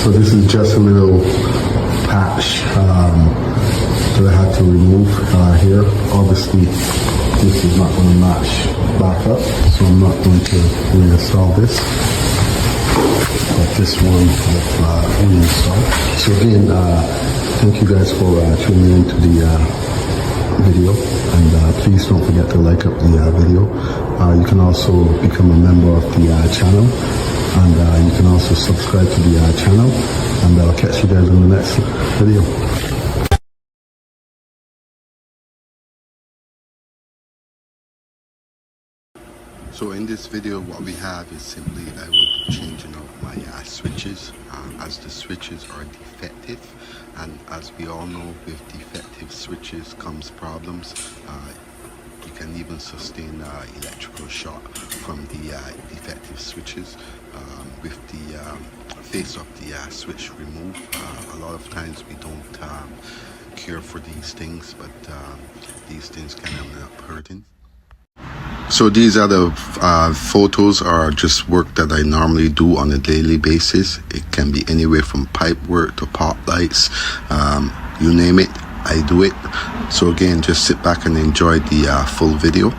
So this is just a little patch that I had to remove here. Obviously, this is not going to match back up, so I'm not going to reinstall this. But this one I've reinstalled. So again, thank you guys for tuning into the video, and please don't forget to like up the video. You can also become a member of the channel, and you can also subscribe to the channel, and I'll catch you guys in the next video. So in this video, what we have is simply I will be changing out my switches, as the switches are defective, and as we all know, with defective switches comes problems. You can even sustain electrical shock from the defective switches. With the face of the switch removed, a lot of times we don't care for these things, but these things can end up hurting. So these are the photos, are just work that I normally do on a daily basis. It can be anywhere from pipe work to pop lights, you name it, I do it. So again, just sit back and enjoy the full video.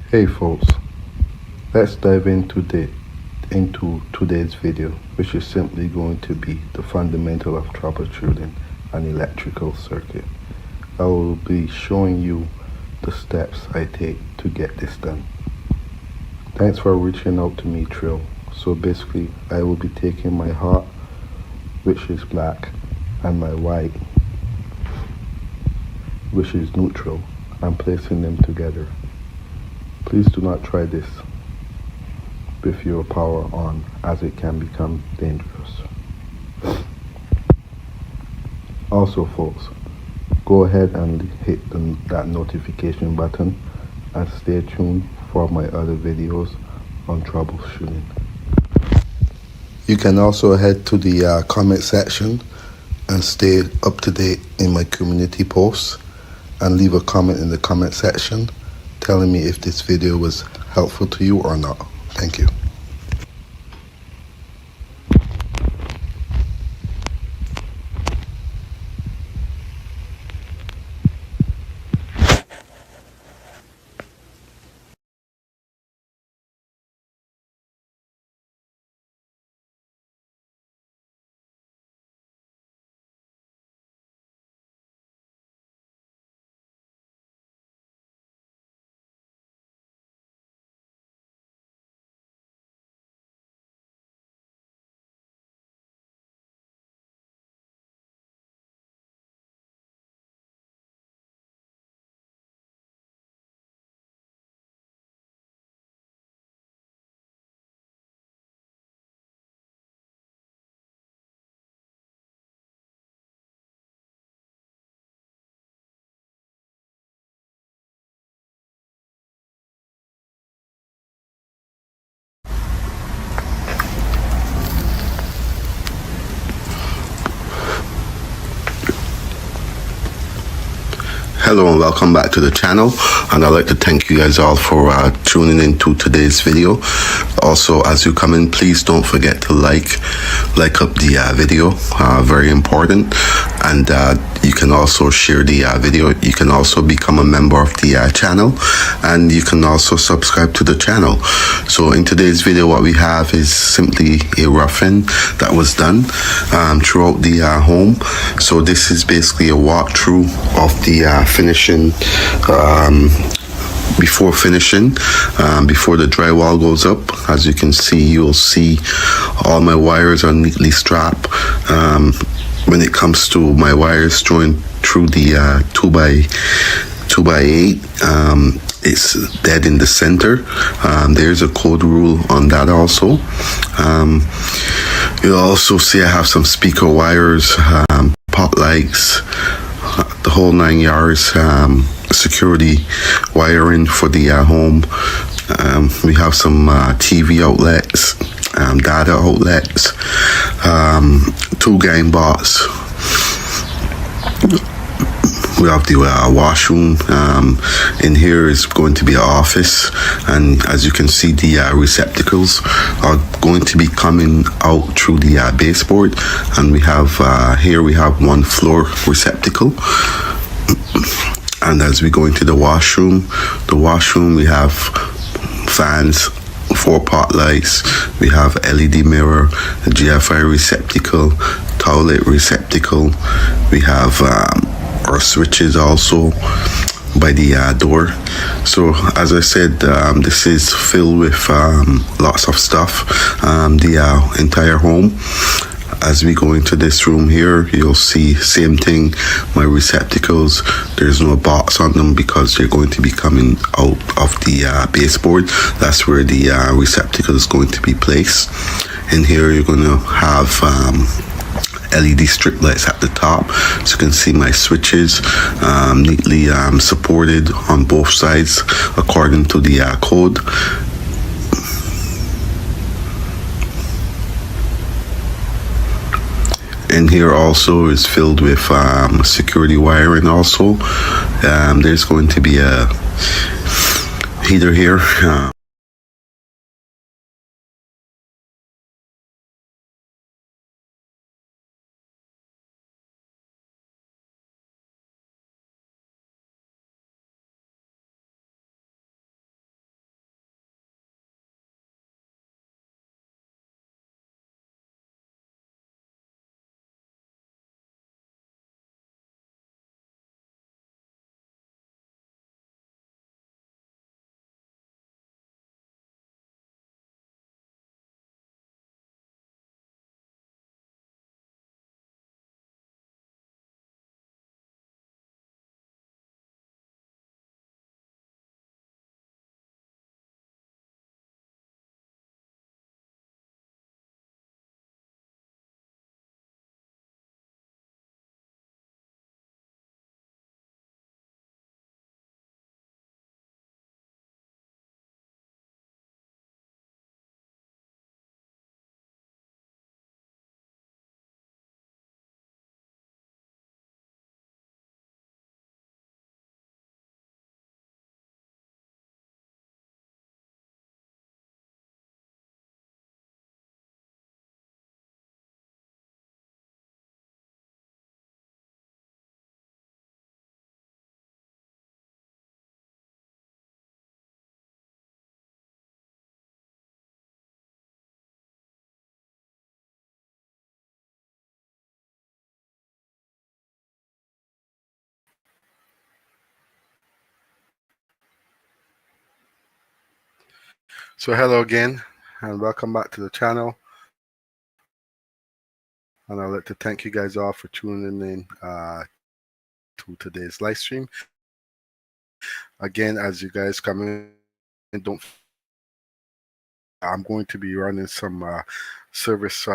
Hey folks, let's dive into today's video, which is simply going to be the fundamental of troubleshooting an electrical circuit. I will be showing you the steps I take to get this done. Thanks for reaching out to me, Trill. So basically, I will be taking my hot, which is black, and my white, which is neutral, and placing them together. Please do not try this with your power on, as it can become dangerous. Also folks, go ahead and hit that notification button and stay tuned for my other videos on troubleshooting. You can also head to the comment section and stay up to date in my community posts, and leave a comment in the comment section telling me if this video was helpful to you or not. Thank you. Hello and welcome back to the channel, and I'd like to thank you guys all for tuning into today's video. Also, as you come in, please don't forget to like up the video, very important, and you can also share the video. You can also become a member of the channel, and you can also subscribe to the channel. So in today's video, what we have is simply a roughing that was done throughout the home. So this is basically a walkthrough of the finishing, before finishing, before the drywall goes up. As you can see, you'll see all my wires are neatly strapped. When it comes to my wires going through the 2x8, it's dead in the center. There's a code rule on that also. You'll also see I have some speaker wires, pot lights, the whole 9 yards, security wiring for the home. We have some TV outlets, data outlets, 2 game bots, We have the washroom. In here is going to be an office, and as you can see, the receptacles are going to be coming out through the baseboard. And we have here we have one floor receptacle. And as we go into the washroom we have fans, 4 pot lights, we have LED mirror, a GFI receptacle, toilet receptacle. We have our switches also by the door. So as I said, this is filled with lots of stuff, the entire home. As we go into this room here, you'll see same thing, my receptacles. There's no box on them because they're going to be coming out of the baseboard. That's where the receptacle is going to be placed. In here you're going to have LED strip lights at the top, so you can see my switches neatly supported on both sides according to the code. In here also is filled with security wiring also. There's going to be a heater here. So hello again, and welcome back to the channel. And I'd like to thank you guys all for tuning in to today's live stream. Again, as you guys come in, I'm going to be running some service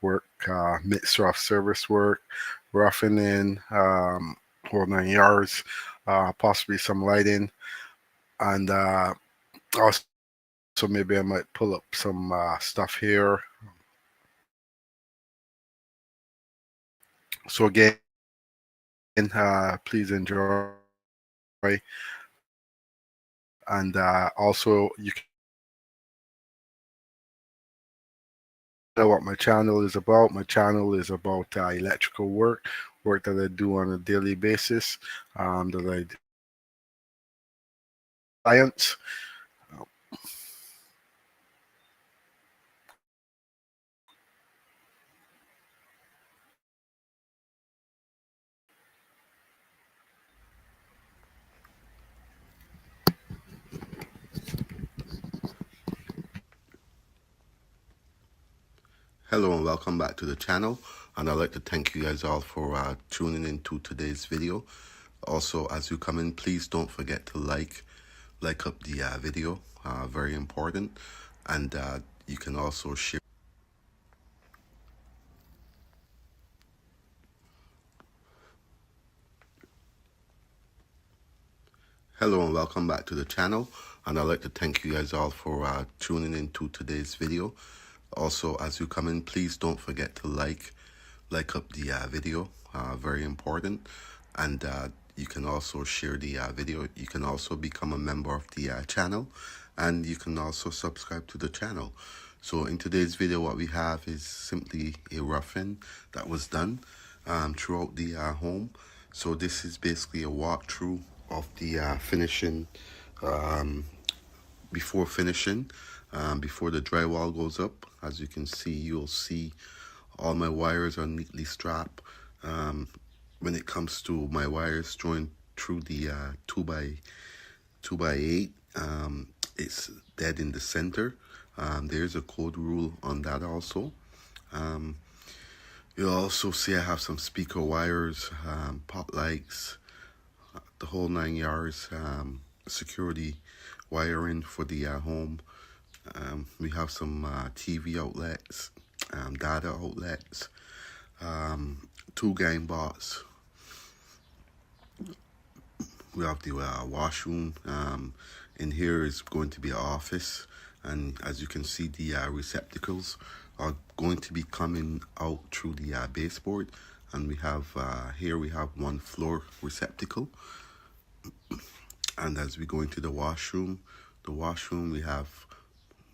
work, mixture of service work, roughing in, whole 9 yards, possibly some lighting, and also maybe I might pull up some stuff here. So again, please enjoy, and also you can know what my channel is about. My channel is about electrical work that I do on a daily basis, that I do clients. Hello and welcome back to the channel, and I'd like to thank you guys all for tuning in to today's video. Also, as you come in, please don't forget to like up the video, very important, and you can also share. Hello and welcome back to the channel, and I'd like to thank you guys all for tuning in to today's video. Also, as you come in, please don't forget to like up the video, very important, and you can also share the video. You can also become a member of the channel, and you can also subscribe to the channel. So in today's video, what we have is simply a roughing that was done throughout the home. So this is basically a walkthrough of the finishing, before finishing, before the drywall goes up. As you can see, you'll see all my wires are neatly strapped. When it comes to my wires joined through the 2x8, it's dead in the center. There's a code rule on that also. You'll also see I have some speaker wires, pot lights, the whole 9 yards, security wiring for the home. We have some TV outlets, data outlets, 2 game bots. We have the washroom. In here is going to be an office, and as you can see, the receptacles are going to be coming out through the baseboard. And we have here we have 1 floor receptacle. And as we go into the washroom we have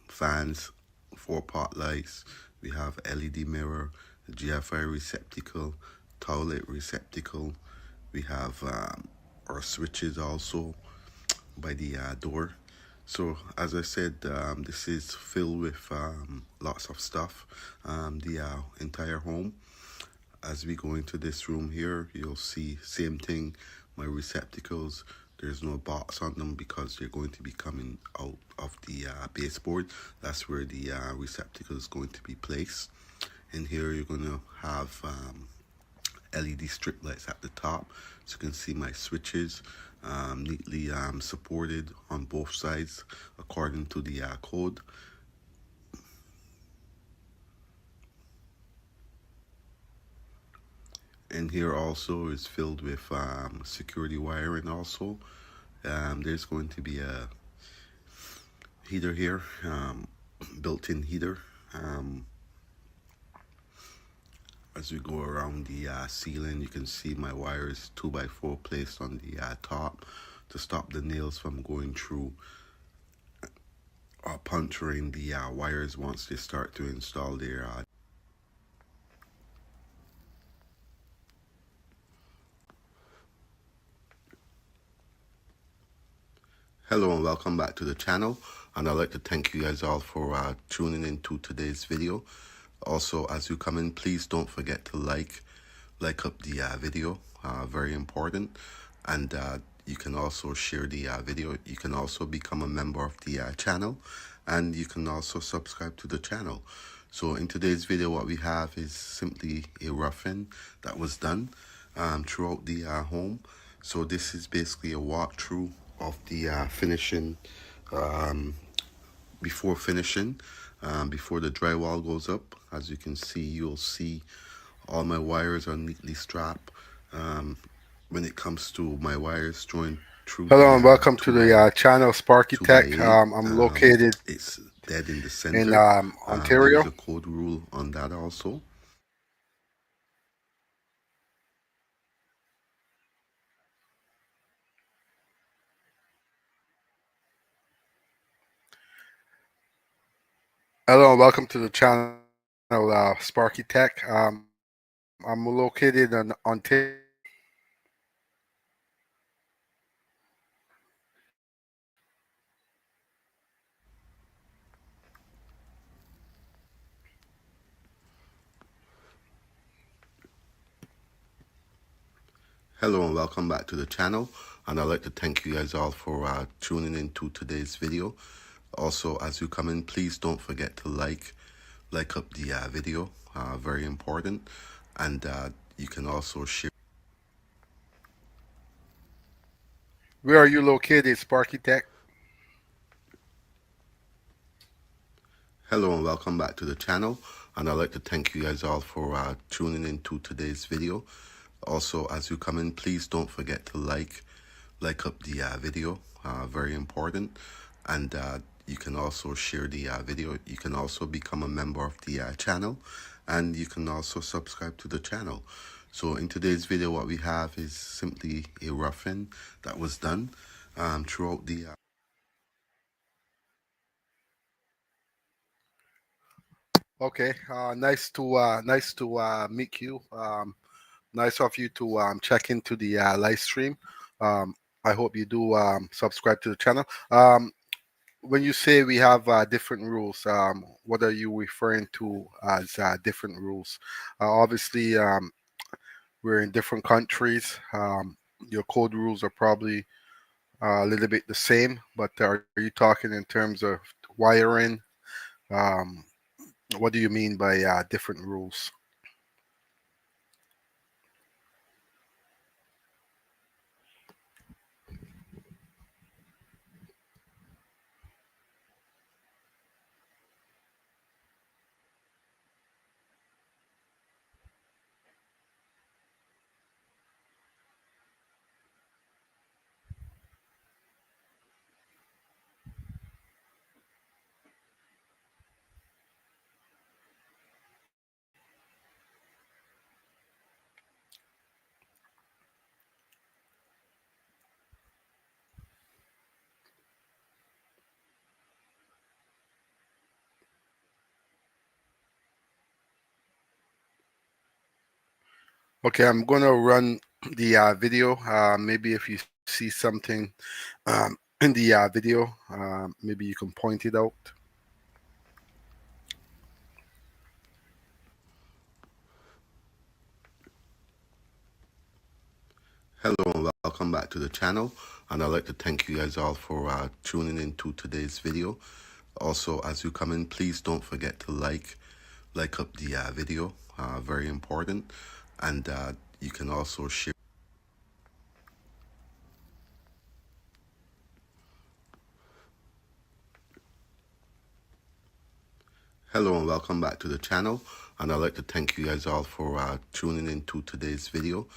fans, 4 pot lights. We have LED mirror, GFI receptacle, toilet receptacle. We have our switches also by the door. So as I said, this is filled with lots of stuff, the entire home. As we go into this room here, you'll see same thing, my receptacles. There's no box on them because they're going to be coming out of the baseboard. That's where the receptacle is going to be placed. In here, you're going to have LED strip lights at the top, so you can see my switches neatly supported on both sides according to the code. And here also is filled with security wiring also. There's going to be a heater here, built-in heater. As we go around the ceiling, you can see my wires 2x4 placed on the top to stop the nails from going through or puncturing the wires once they start to install their Hello and welcome back to the channel, and I'd like to thank you guys all for tuning in to today's video. Also, as you come in, please don't forget to like up the video, very important. And you can also share the video. You can also become a member of the channel, and you can also subscribe to the channel. So in today's video, what we have is simply a roughing that was done throughout the home. So this is basically a walkthrough of the finishing, before finishing, before the drywall goes up. As you can see, you'll see all my wires are neatly strapped. When it comes to my wires joined through. Hello and welcome to the channel Sparky Tech. I'm located. It's dead in the center in Ontario. There's a code rule on that also. Hello and welcome to the channel Sparky Tech. I'm located in Ontario. Hello and welcome back to the channel, and I'd like to thank you guys all for tuning in to today's video. Also, as you come in, please don't forget to like up the video, very important. And you can also share. Where are you located, Sparky Tech? Hello and welcome back to the channel, and I'd like to thank you guys all for tuning in to today's video. Also, as you come in, please don't forget to like up the video, very important. And you can also share the video. You can also become a member of the channel, and you can also subscribe to the channel. So in today's video, what we have is simply a roughing that was done throughout the Okay, nice to meet you. Nice of you to check into the live stream. Um, I hope you do subscribe to the channel. When you say we have different rules, what are you referring to as different rules? Obviously, we're in different countries. Your code rules are probably a little bit the same, but are you talking in terms of wiring? Um, what do you mean by different rules? Okay, I'm gonna run the video. Maybe if you see something in the video, maybe you can point it out. Hello and welcome back to the channel, and I'd like to thank you guys all for tuning in to today's video. Also, as you come in, please don't forget to like up the video, very important, and you can also share. Hello and welcome back to the channel, and I'd like to thank you guys all for tuning in to today's video.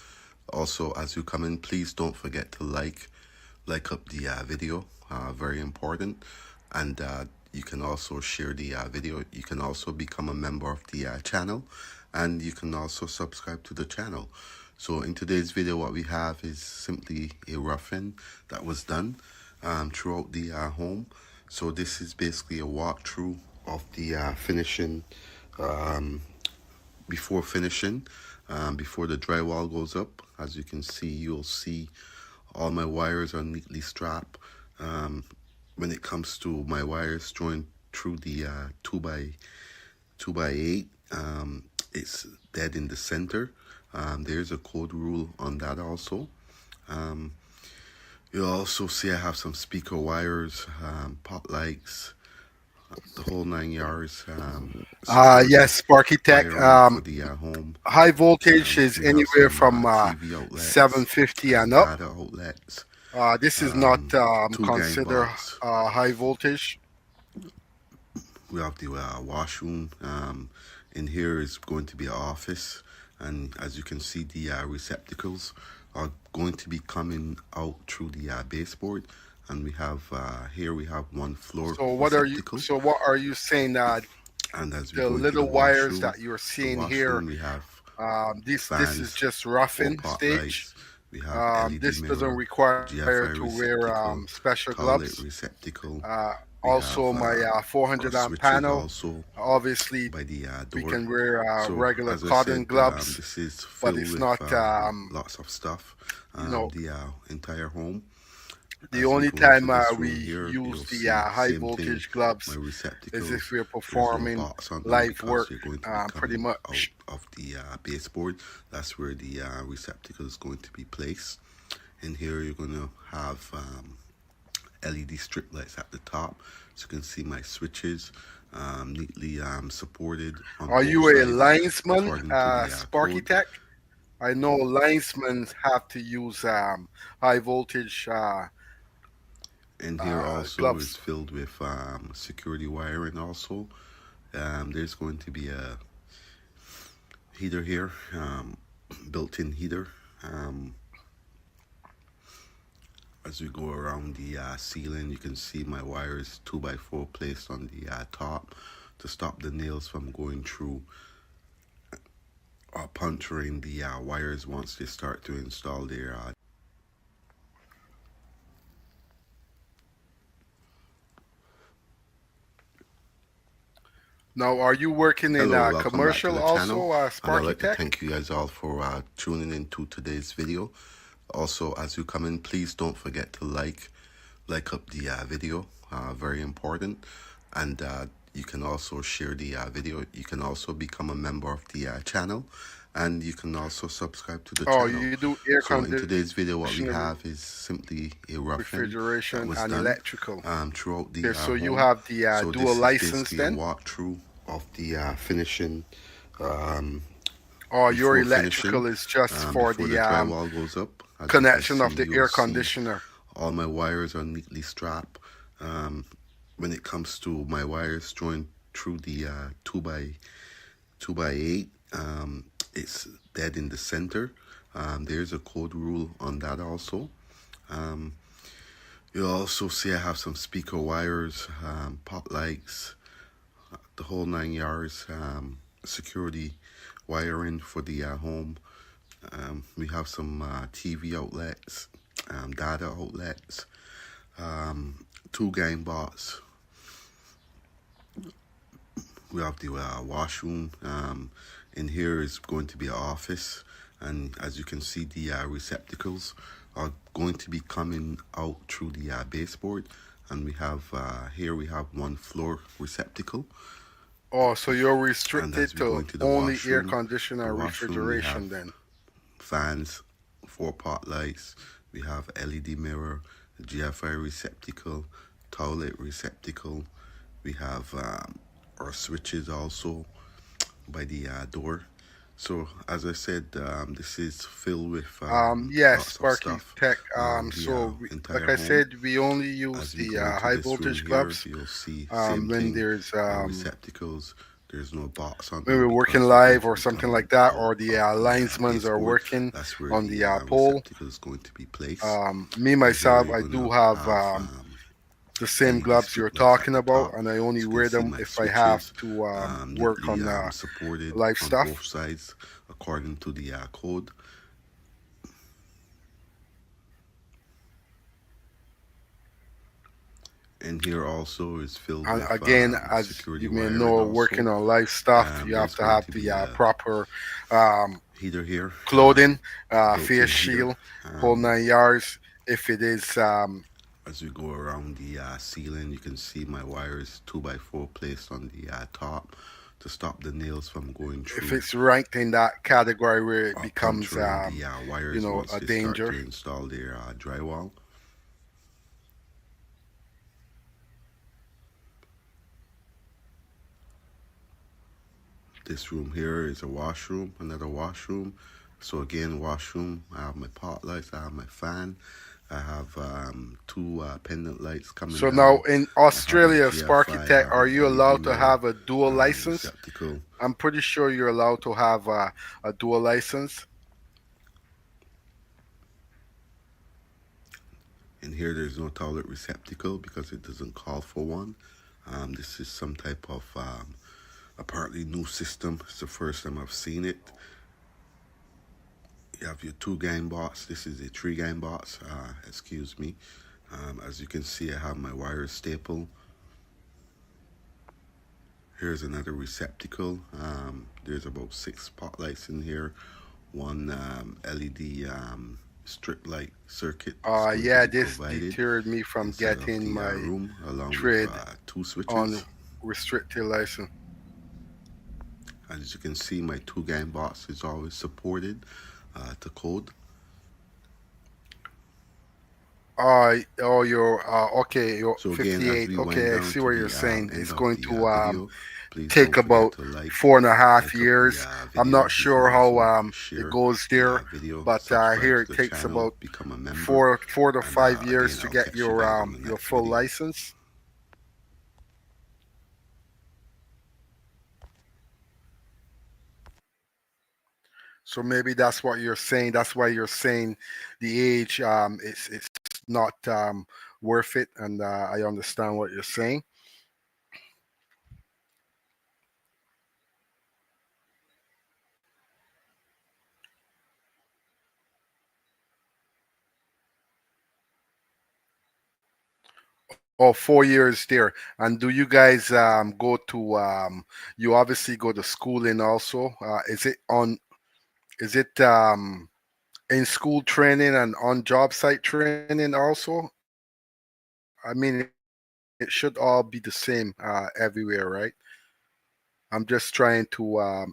Also, as you come in, please don't forget to like up the video, very important, and you can also share the video. You can also become a member of the channel, and you can also subscribe to the channel. So in today's video, what we have is simply a roughing that was done throughout the home. So this is basically a walkthrough of the finishing, before finishing, before the drywall goes up. As you can see, you'll see all my wires are neatly strapped. When it comes to my wires joined through the 2x8, it's dead in the center. There's a code rule on that also. You'll also see I have some speaker wires, pot lights, the whole 9 yards. Security Yes, Sparky Tech. wiring for the home. High voltage is We have anywhere some from TV outlets, 750 some and up. data outlets, This is not two gang considered box. high voltage. We have the washroom. In here is going to be an office, and as you can see, the receptacles are going to be coming out through the baseboard. And we have here we have one floor receptacle. So what are you saying? And as we The go into little wires that you're the seeing here, washroom we have this is fans, just 4 roughing pot stage. lights. We have LED This doesn't mirror, require GFI to wear receptacle, special toilet gloves. receptacle. We Also, have my our 400 amp switches panel. also Obviously, by the we door. can wear So regular as I cotton said, gloves, this is but filled it's with not. lots of stuff. You know, The entire home. the As we only go into time this room we here, use you'll the see high same thing. voltage My gloves is if receptacles. we're There's no performing box on them live because work, they're going to be pretty coming out much. of the baseboard. That's where the receptacle is going to be placed. In here, you're going to have LED strip lights at the top, so you can see my switches neatly supported on Are both you a sides linesman, according to the Sparky code. Tech? I know linesmen have to use high voltage And here also is gloves. filled with security wiring also. There's going to be a heater here, built-in heater. Um, as we go around the ceiling, you can see my wires 2x4 placed on the top to stop the nails from going through puncturing the wires once they start to install their Now, are you working in Hello, welcome back to commercial the channel, also, and I'd Sparky like to Tech? thank you guys all for tuning into today's video. Also, as you come in, please don't forget to like up the video, very important, and you can also share the video. You can also become a member of the channel, and you can also subscribe to the Oh, channel. you do air So in today's video, what we conditioner, have is simply a roughing that refrigeration, was and done electrical. throughout the Okay, so you home. have the So dual this is license basically a then? walkthrough of the finishing Or your before finishing, electrical is just for before the the drywall goes up. As you can connection see, of the you'll air see conditioner. all my wires are neatly strapped. When it comes to my wires joined through the 2x8, it's dead in the center. There's a code rule on that also. You'll also see I have some speaker wires, pot lights, the whole 9 yards, security wiring for the home. We have some TV outlets, data outlets, 2 game bots. We have the washroom. In here is going to be an office, and as you can see, the receptacles are going to be coming out through the baseboard. And we have here we have 1 floor receptacle. Oh, so you're And restricted as we go to into the only air washroom, conditioner and we have refrigeration then. fans, 4 pot lights. We have LED mirror, GFI receptacle, toilet receptacle. We have our switches also by the door. So as I said, this is filled with Yes, lots of Sparky stuff. Tech. The Like entire I home. said, we only use As we the go into high this room voltage here, gloves. you'll see same When thing. there's Receptacles. There's no box on when we're them working because they're going live to or be something coming like that, out or the of the linesmen are baseboard. working That's where on the the pole. receptacle is going to be placed. Me And here myself, you're I going do to have have the same LED gloves you're strip lights at talking the about, top. and I only As you can wear see, them my if I have switches to work neatly on supported live from stuff. both sides according to the code. And here also is filled And with again, as security you may wiring know, also. working on live stuff, you have There's to going have to be the a proper um, heater here, clothing, face built-in heater. shield, whole 9 yards. If it is, As we go around the ceiling, you can see my wires 2x4 placed on the top to stop the nails from going if through it's ranked in that category where it or becomes, puncturing the wires once a they start danger. to install their drywall. This room here is a washroom, another washroom. So again, washroom, I have my pot lights, I have my fan, I have 2 pendant lights coming So now down. in I have my Australia, Sparky GFI Tech, are you LED allowed to mirror have a dual license? receptacle. I'm pretty sure you're allowed to have a dual license. And here there's no toilet receptacle because it doesn't call for one. This is some type of apparently new system. It's the first time I've seen it. You have your 2 game box. This is a 3 game box. Excuse me. As you can see, I have my wires stapled. Here's another receptacle. There's about 6 spotlights in here. 1 LED strip light circuit is going to Yeah, be this provided deterred me from inside of getting the my room, along with trade 2 on switches. restricted license. As you can see, my 2 game box is always supported to code. You're okay. You're So again, as 58. we wind Okay, I down see to what the you're saying. end It's of going the to video, please take don't forget about to four and a half like up the years. I'm video. not You can sure how also it share goes the there, video, but subscribe here to it the takes channel, about become a member, four to and 5 years again, to I'll get catch you guys on the your next full video. license. So maybe that's what you're saying. That's why you're saying the age. It's not worth it, and I understand what you're saying. Oh, 4 years there. And do you guys go to you obviously go to schooling also? Is it in school training and on job site training also? I mean, it should all be the same everywhere, right? I'm just trying to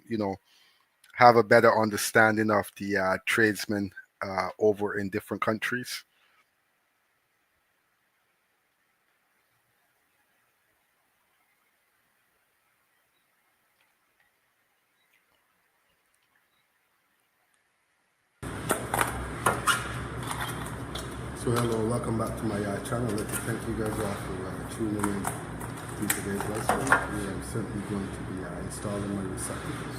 have a better understanding of the tradesmen over in different countries. So hello, welcome back to my channel. I'd like to thank you guys all for tuning in to today's lesson. I'm simply going to be installing my receptacles.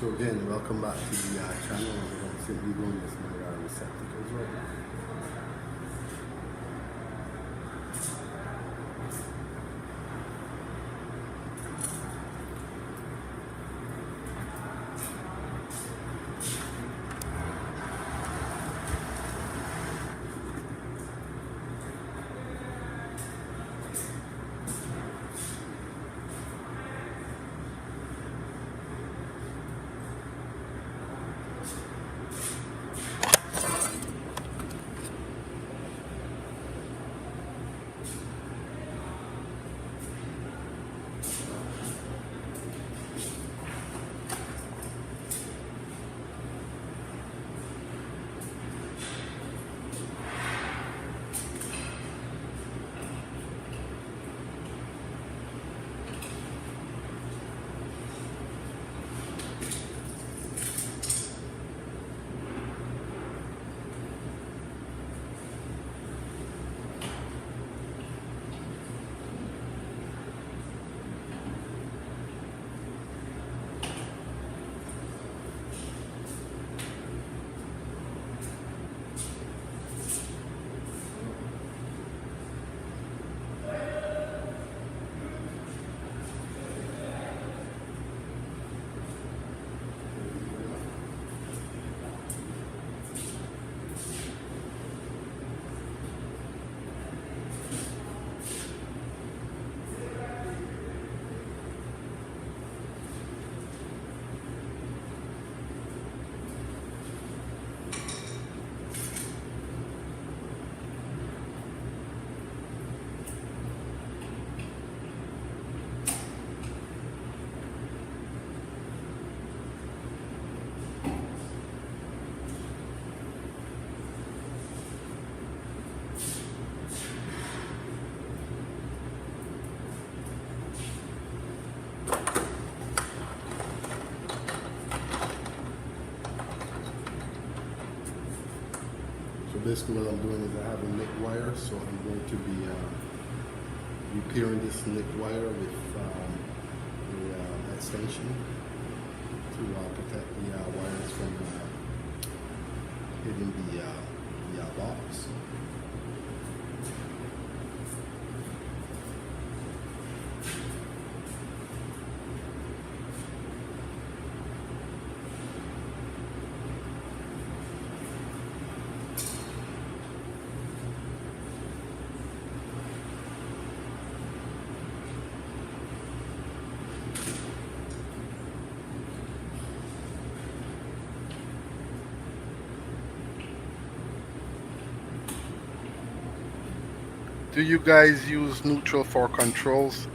So again, welcome back to the channel. I'm simply doing this my receptacles right now. basically what I'm doing is I have a neck wire, so I'm going to be repairing this neck wire with the extension to protect the wires from hitting the box. Do you guys use neutral for controls?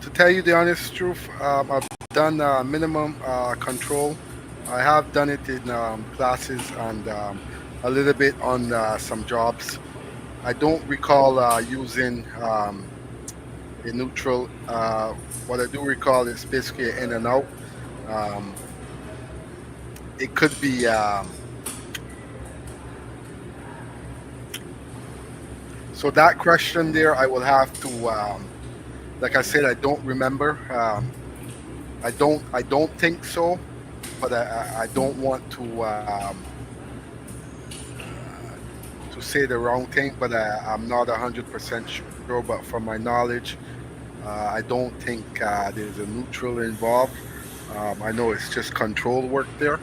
To tell you the honest truth, I've done minimum control. I have done it in classes and a little bit on some jobs. I don't recall using a neutral. What I do recall is basically in and out. Um, it could be. So that question there, I will have to. Like I said, I don't remember. I don't think so, but I don't want to say the wrong thing. But I'm not 100% sure. But from my knowledge, I don't think there's a neutral involved. I know it's just control work there.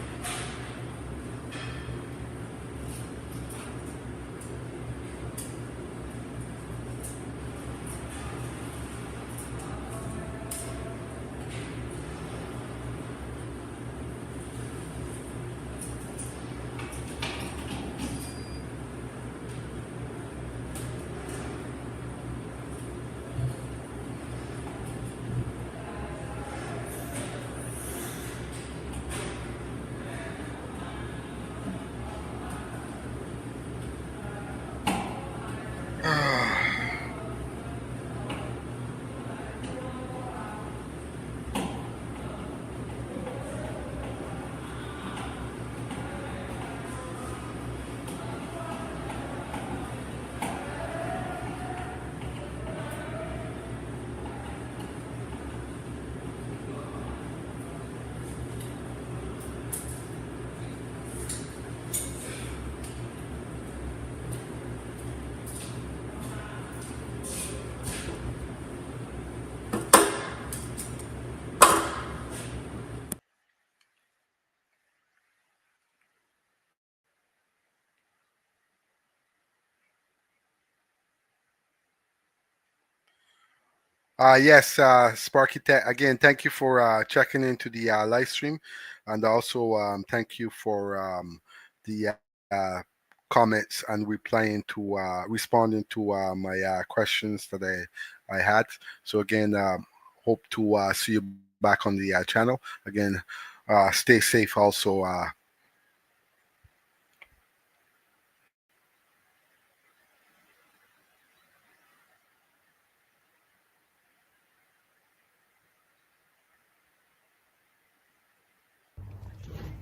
Yes, Sparky. Again, thank you for checking into the live stream, and also thank you for the comments and replying to responding to my questions that I had. So again, hope to see you back on the channel. Again, stay safe. Also,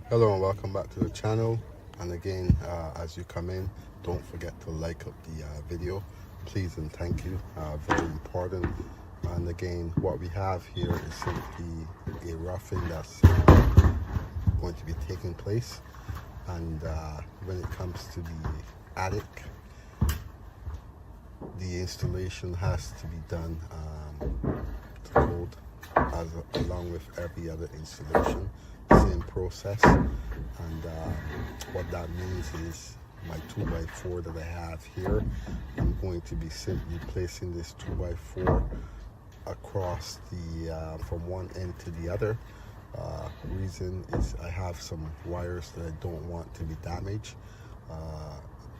Hello and welcome back to the channel. And again, as you come in, don't forget to like up the video, please and thank you. Very important. And again, what we have here is simply a roughing that's going to be taking place. And when it comes to the attic, the installation has to be done to code along with every other installation, same process. And what that means is my 2x4 that I have here, I'm going to be simply placing this 2x4 across the from one end to the other. Reason is I have some wires that I don't want to be damaged.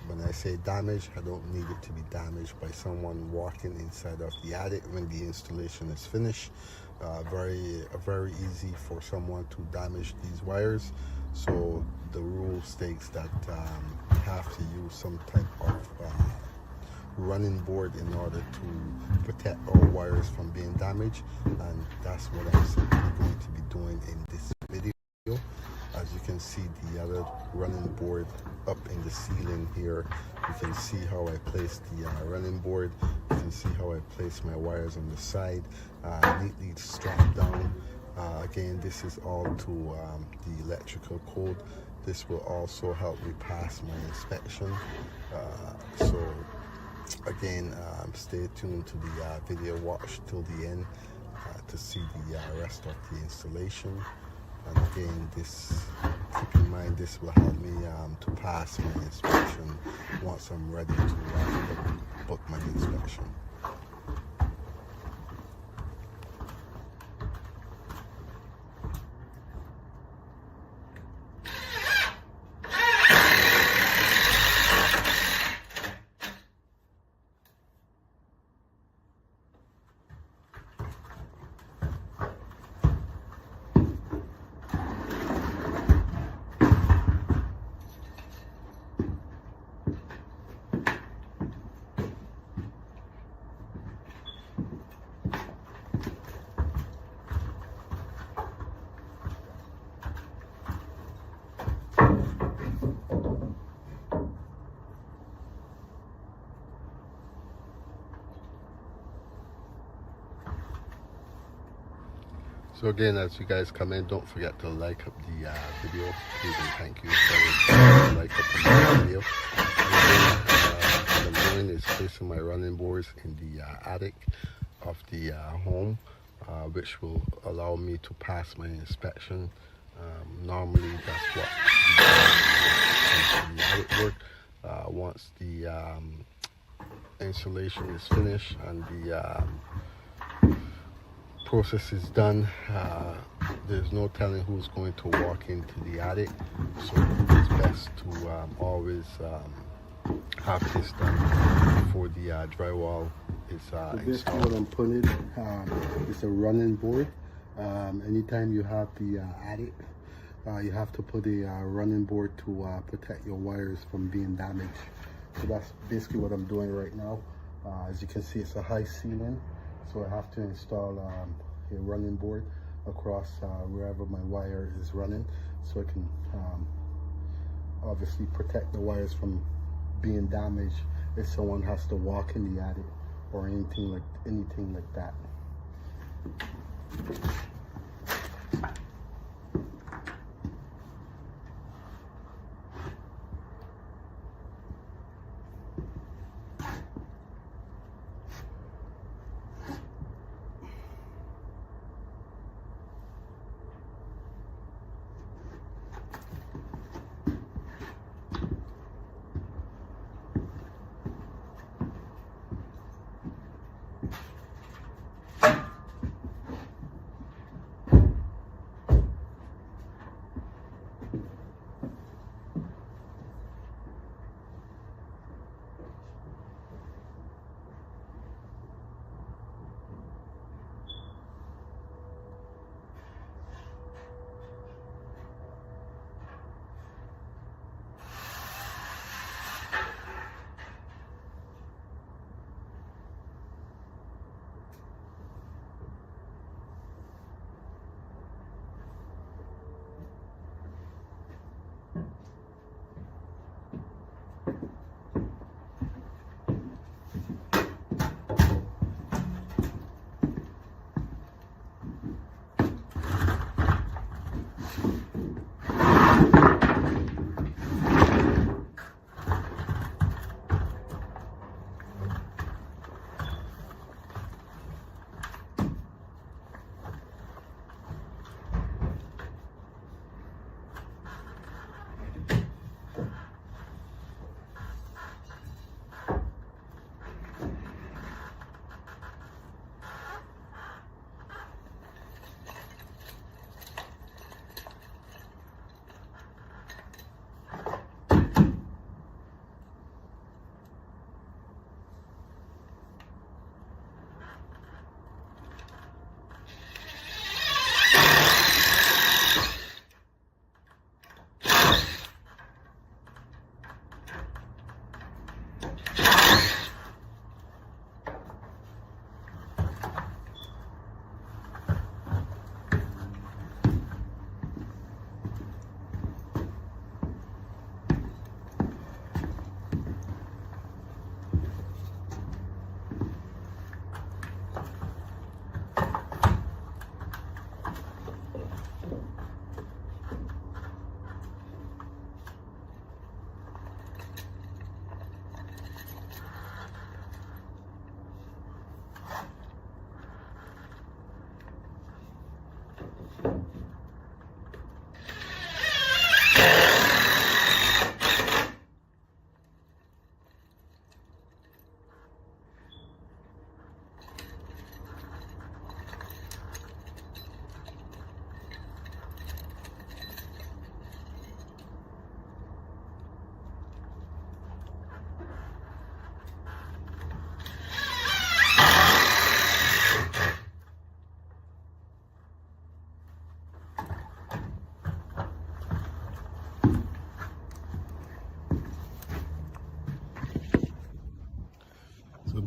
When I say damaged, I don't need it to be damaged by someone walking inside of the attic when the installation is finished. Very easy for someone to damage these wires. So the rule states that you have to use some type of running board in order to protect our wires from being damaged, and that's what I'm simply going to be doing in this video. As you can see, the the other running board up in the ceiling here. You can see how I place the running board. You can see how I place my wires on the side, neatly strapped down. Again, this is all to the electrical code. This will also help me pass my inspection. So again, stay tuned to the video, watch till the end to see the rest of the installation. And again, keep in mind, this will help me to pass my inspection once I'm ready to book my inspection. So again, as you guys come in, don't forget to like up the video. Please and thank you for like up the video. What I'm doing is placing my running boards in the attic of the home, which will allow me to pass my inspection. Normally, that's what the attic work. Once the insulation is finished and the process is done, there's no telling who's going to walk into the attic, so it's best to always have this done before the drywall is installed. This is what I'm putting. It's a running board. Anytime you have the attic, you have to put a running board to protect your wires from being damaged. So that's basically what I'm doing right now. As you can see, it's a high ceiling. So I have to install a running board across wherever my wire is running, so I can obviously protect the wires from being damaged if someone has to walk in the attic or anything like that.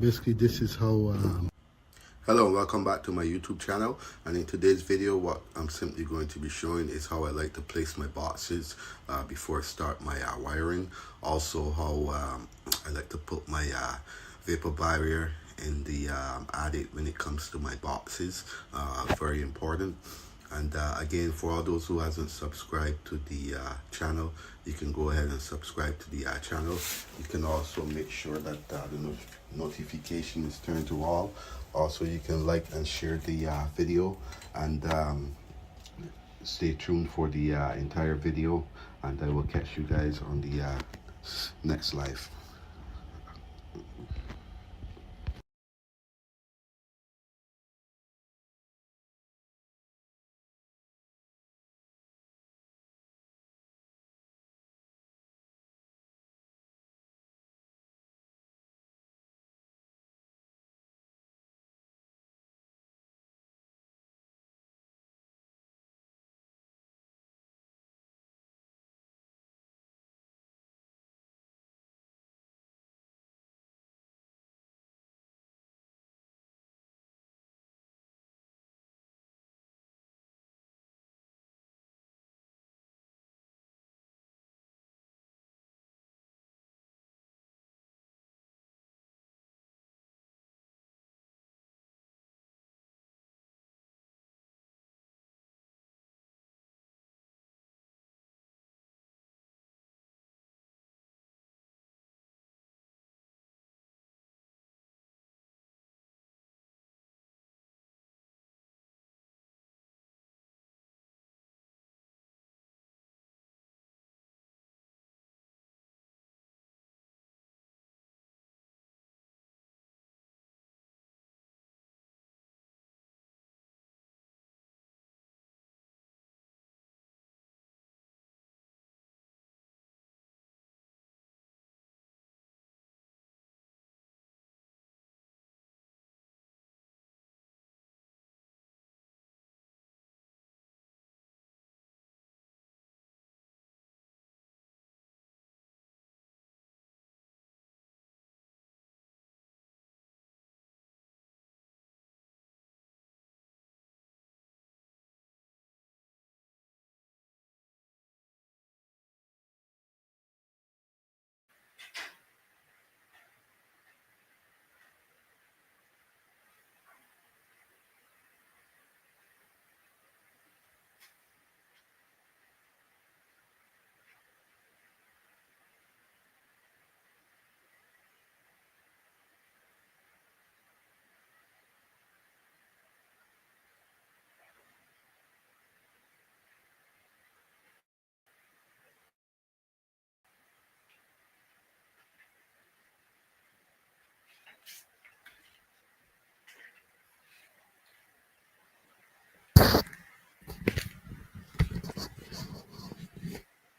basically this is how hello and welcome back to my YouTube channel, and in today's video what I'm simply going to be showing is how I like to place my boxes before I start my wiring. Also how I like to put my vapor barrier in the attic when it comes to my boxes. Very important. And again, for all those who hasn't subscribed to the channel, you can go ahead and subscribe to the channel. You can also make sure that the notification is turned to all. Also, you can like and share the video, and stay tuned for the entire video, and I will catch you guys on the next live.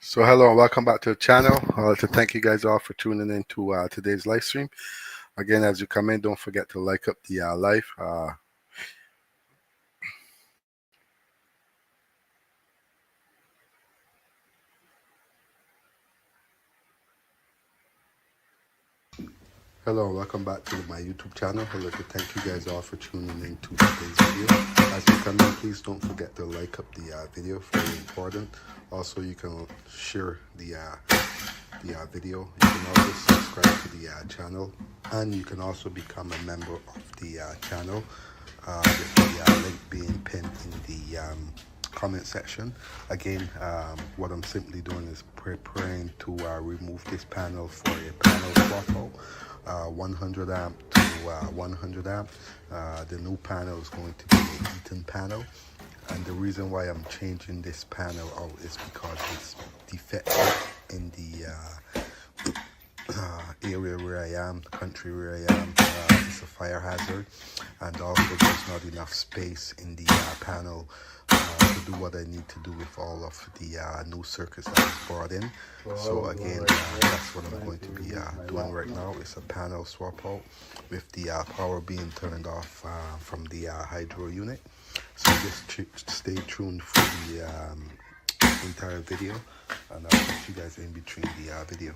So hello and welcome back to the channel. I'd like to thank you guys all for tuning in to today's live stream. Again, as you come in, don't forget to like up the live. Hello, welcome back to my YouTube channel. I'd like to thank you guys all for tuning in to today's video. As you come in, please don't forget to like up the video, very important. Also, you can share the video. You can also subscribe to the channel, and you can also become a member of the channel with the link being pinned in the comment section. Again, what I'm simply doing is preparing to remove this panel for a panel swap out. 100 amp to 100 amp. The new panel is going to be a heating panel, and the reason why I'm changing this panel out is because it's defective in the area where I am, the country where I am. It's a fire hazard, and also there's not enough space in the panel to do what I need to do with all of the new circuits that was brought in. So again, that's what I'm going to be doing right now. It's a panel swap out with the power being turned off from the hydro unit. So just stay tuned for the entire video, and I'll catch you guys in between the video.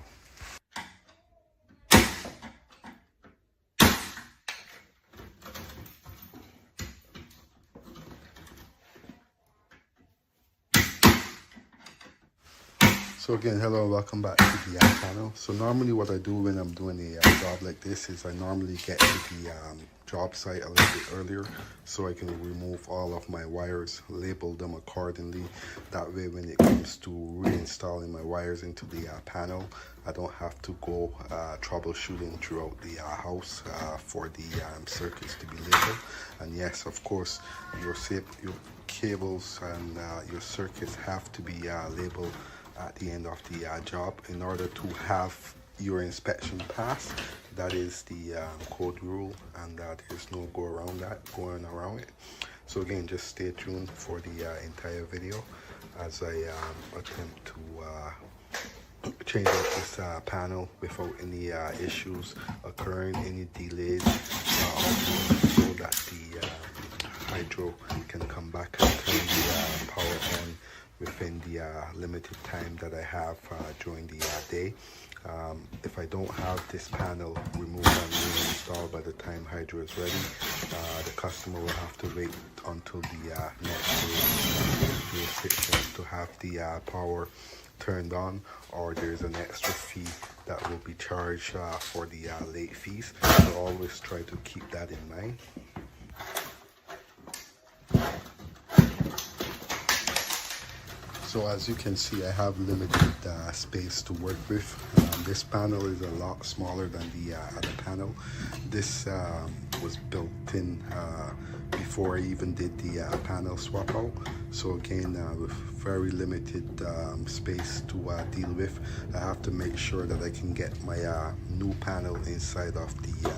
So again, hello and welcome back to the channel. So normally what I do when I'm doing a job like this is I normally get to the job site a little bit earlier so I can remove all of my wires, label them accordingly. That way when it comes to reinstalling my wires into the panel, I don't have to go troubleshooting throughout the house for the circuits to be labeled. And yes, of course, your cables and your circuits have to be labeled at the end of the job in order to have your inspection pass. That is the code rule, and there's no going around it. So again, just stay tuned for the entire video as I attempt to change out this panel without any issues occurring, any delays, also so that the hydro can come back and turn the power on within the limited time that I have during the day. If I don't have this panel removed and reinstalled by the time hydro is ready, the customer will have to wait until the next day, day 6 to have the power turned on, or there's an extra fee that will be charged for the late fees. So always try to keep that in mind. So as you can see, I have limited space to work with. This panel is a lot smaller than the other panel. This was built in before I even did the panel swap out. So again, with very limited space to deal with, I have to make sure that I can get my new panel inside of the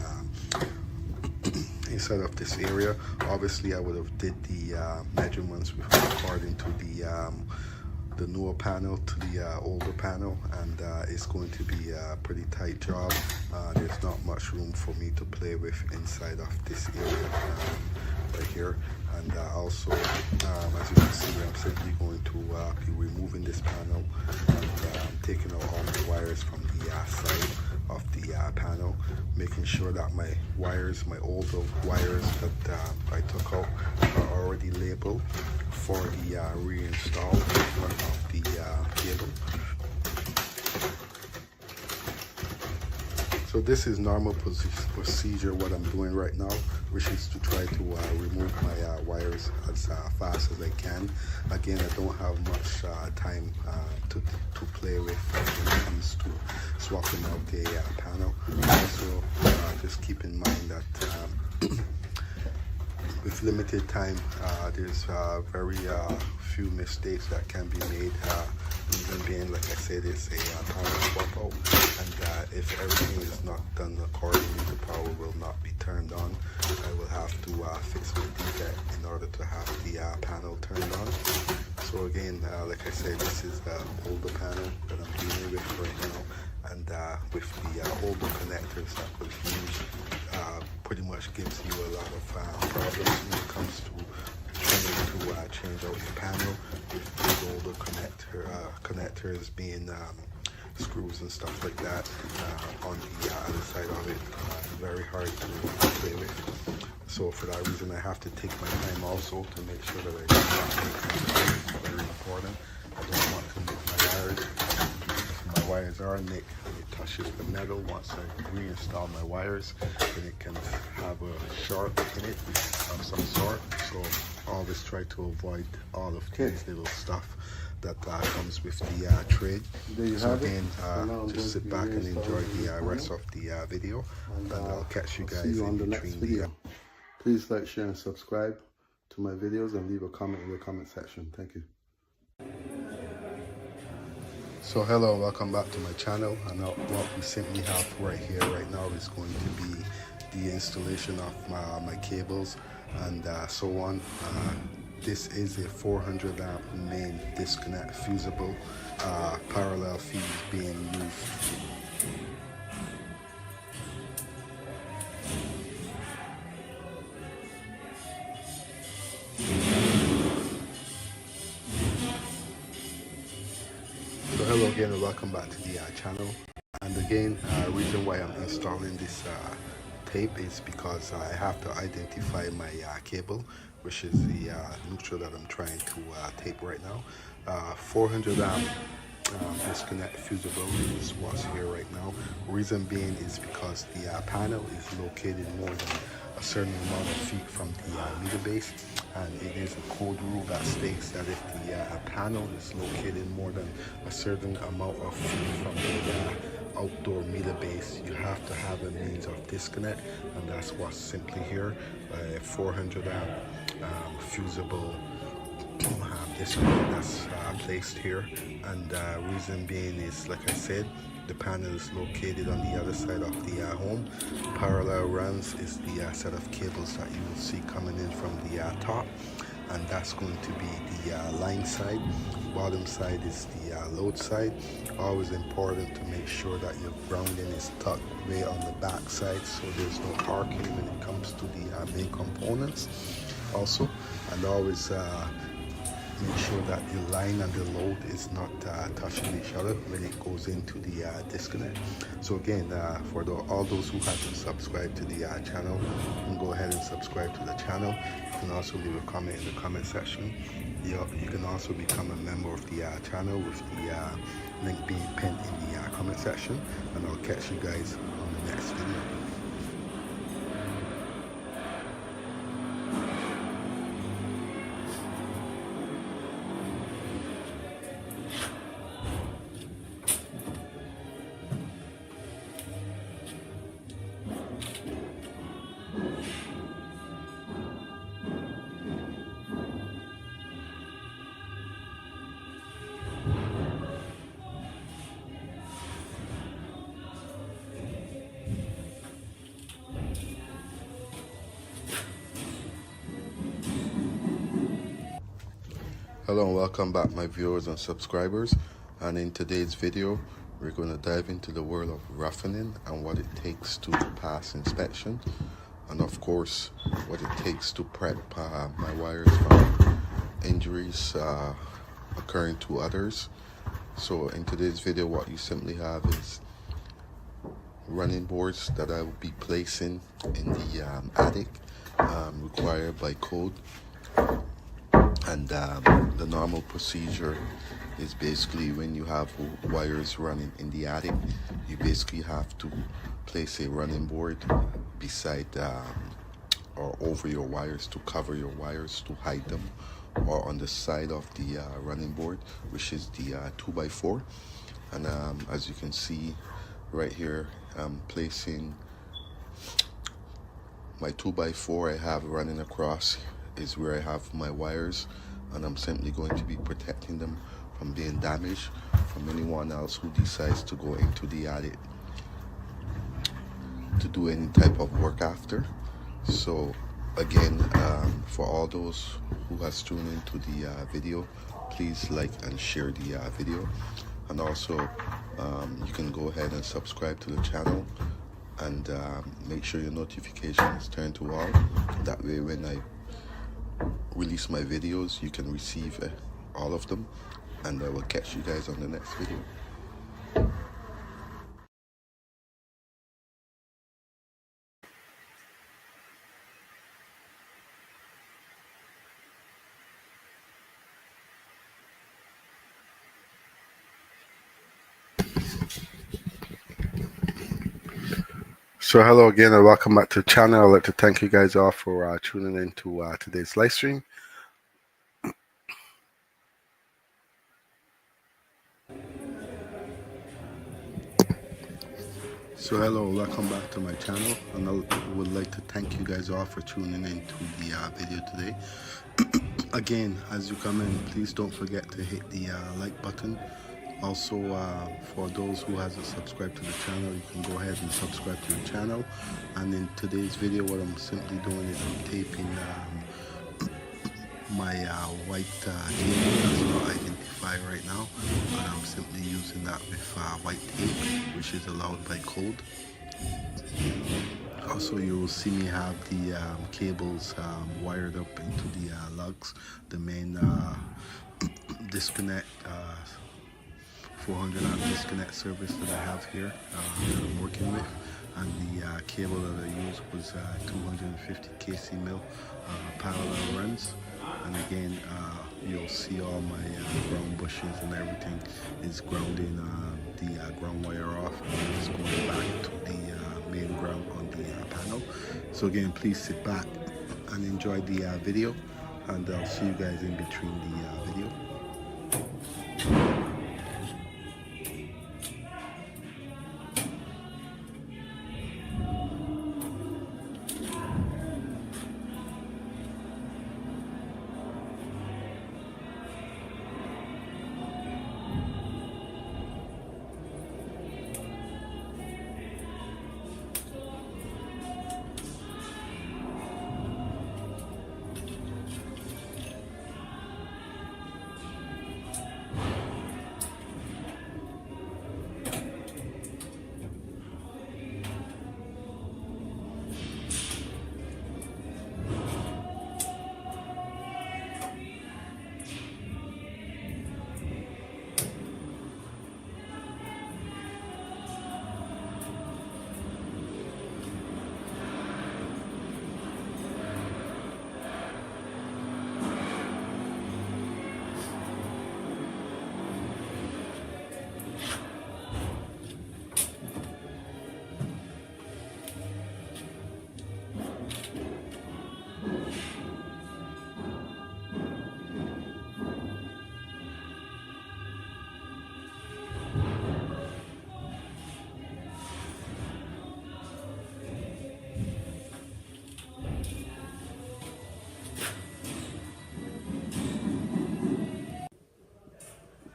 inside of this area. Obviously, I would have did the measurements according to the newer panel to the older panel, and it's going to be a pretty tight job. There's not much room for me to play with inside of this area right here. And also, as you can see, I'm simply going to be removing this panel and taking out all the wires from the side of the panel, making sure that my wires, my older wires that I took out, are already labeled for the reinstall of the cable. So this is normal procedure what I'm doing right now, which is to try to remove my wires as fast as I can. Again, I don't have much time to play with when it comes to swapping out the panel. Also, just keep in mind that with limited time, there's very few mistakes that can be made. Even being, like I said, it's a power swap out, and if everything is not done accordingly, the power will not be turned on. I will have to fix my defect in order to have the panel turned on. So again, like I said, this is the older panel that I'm dealing with right now, and with the older connectors that was used, pretty much gives you a lot of problems when it comes to trying to change out your panel with these older connectors being screws and stuff like that on the other side of it. Very hard to play with. So for that reason, I have to take my time also to make sure that I do not make mistakes. It's very important. I don't want to nick my wires. My wires are nicked and it touches the metal. Once I reinstall my wires, then it can have a sharp in it of some sort. So always try to avoid all of these little stuff that comes with the trade. So again, just sit back and enjoy the rest of the video, and I'll catch you guys in the next video. Please like, share, and subscribe to my videos, and leave a comment in the comment section. Thank you. So hello, welcome back to my channel, and what we simply have right here right now is going to be the installation of my cables and so on. This is a 400 amp main disconnect fusible, parallel feeds being used. So hello again and welcome back to the channel. And again, reason why I'm installing this tape is because I have to identify my cable, which is the neutral that I'm trying to tape right now. 400 amp disconnect fusibility is what's here right now. Reason being is because the panel is located more than a certain amount of feet from the meter base, and it is a code rule that states that if the panel is located more than a certain amount of feet from the outdoor meter base, you have to have a means of disconnect, and that's what's simply here. 400 amp fusible disconnect that's placed here, and reason being is, like I said, the panel is located on the other side of the home. Parallel runs is the set of cables that you will see coming in from the top, and that's going to be the line side. Bottom side is the load side. Always important to make sure that your grounding is tucked way on the back side, so there's no arcing when it comes to the main components also. And always make sure that your line and the load is not touching each other when it goes into the disconnect. So again, for all those who haven't subscribed to the channel, you can go ahead and subscribe to the channel. You can also leave a comment in the comment section. You can also become a member of the channel with the link being pinned in the comment section, and I'll catch you guys on the next video. Hello and welcome back, my viewers and subscribers, and in today's video we're going to dive into the world of roughening and what it takes to pass inspection, and of course what it takes to prep my wires from injuries occurring to others. So in today's video, what you simply have is running boards that I will be placing in the attic, required by code. And the normal procedure is basically when you have wires running in the attic, you basically have to place a running board beside or over your wires to cover your wires, to hide them, or on the side of the running board, which is the 2x4. And as you can see right here, I'm placing my 2x4 I have running across is where I have my wires, and I'm simply going to be protecting them from being damaged from anyone else who decides to go into the attic to do any type of work after. So again, for all those who has tuned into the video, please like and share the video, and also you can go ahead and subscribe to the channel, and make sure your notification is turned to all. That way when I release my videos, you can receive all of them, and I will catch you guys on the next video. So hello again and welcome back to the channel. I'd like to thank you guys all for tuning in to today's live stream. So hello, welcome back to my channel, and I would like to thank you guys all for tuning in to the video today. Again, as you come in, please don't forget to hit the like button. Also, for those who hasn't subscribed to the channel, you can go ahead and subscribe to the channel. And in today's video, what I'm simply doing is I'm taping my white cable that's not identified right now, and I'm simply using that with white tape, which is allowed by code. Also, you will see me have the cables wired up into the lugs, the main disconnect 400 amp disconnect service that I have here that I'm working with, and the cable that I used was 250 kc mil parallel runs. And again, you'll see all my ground bushes and everything is grounding the ground wire off, and it's going back to the main ground on the panel. So again, please sit back and enjoy the video, and I'll see you guys in between the video.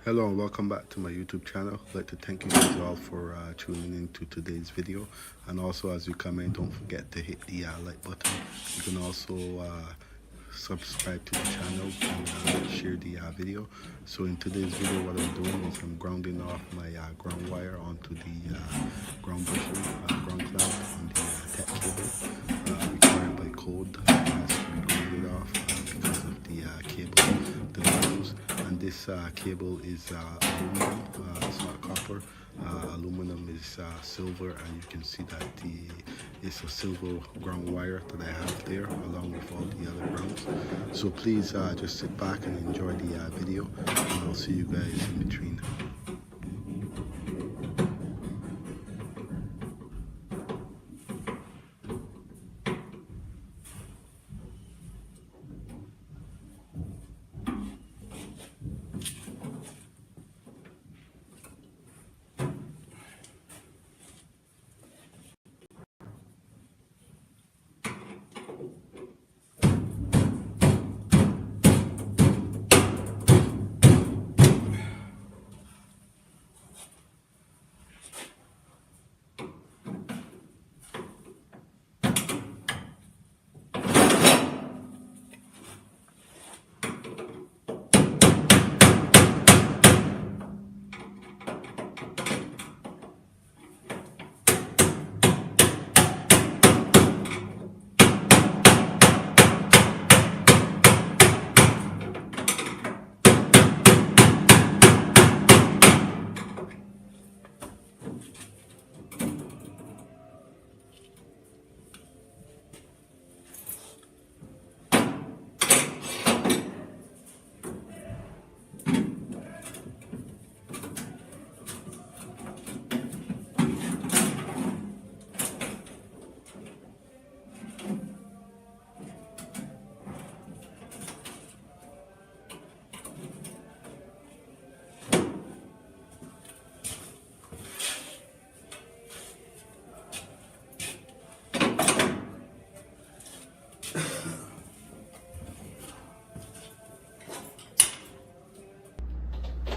Hello and welcome back to my YouTube channel. I'd like to thank you guys all for tuning in to today's video, and also as you come in, don't forget to hit the like button. You can also subscribe to the channel and share the video. So in today's video, what I'm doing is I'm grounding off my ground wire onto the ground bushing, ground clamp on the tech cable required by code. It has to be grounded off because of the cable that I use. And this cable is aluminum, it's not copper. Aluminum is silver, and you can see that it's a silver ground wire that I have there along with all the other grounds. So please just sit back and enjoy the video, and I'll see you guys in between.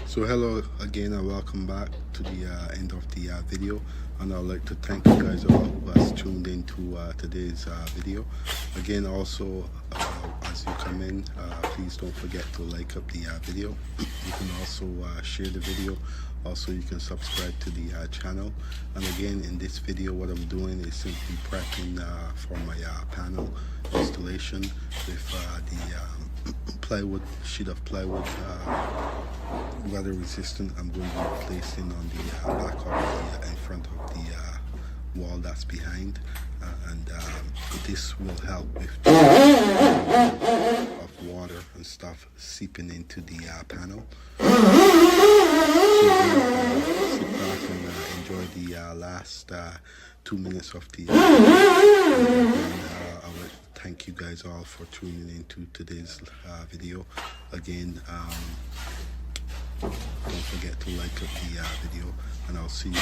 So hello again and welcome back to the end of the video, and I'd like to thank you guys all who has tuned in to today's video. Again, also as you come in, please don't forget to like up the video. You can also share the video. Also, you can subscribe to the channel. And again, in this video, what I'm doing is simply prepping for my panel installation with the plywood, sheet of plywood, weather resistant. I'm going to be placing on the back of the in front of the wall that's behind, and this will help with of water and stuff seeping into the panel. So sit back and enjoy the last 2 minutes of the and I would thank you guys all for tuning into today's video. Again, don't forget to like up the video, and I'll see you.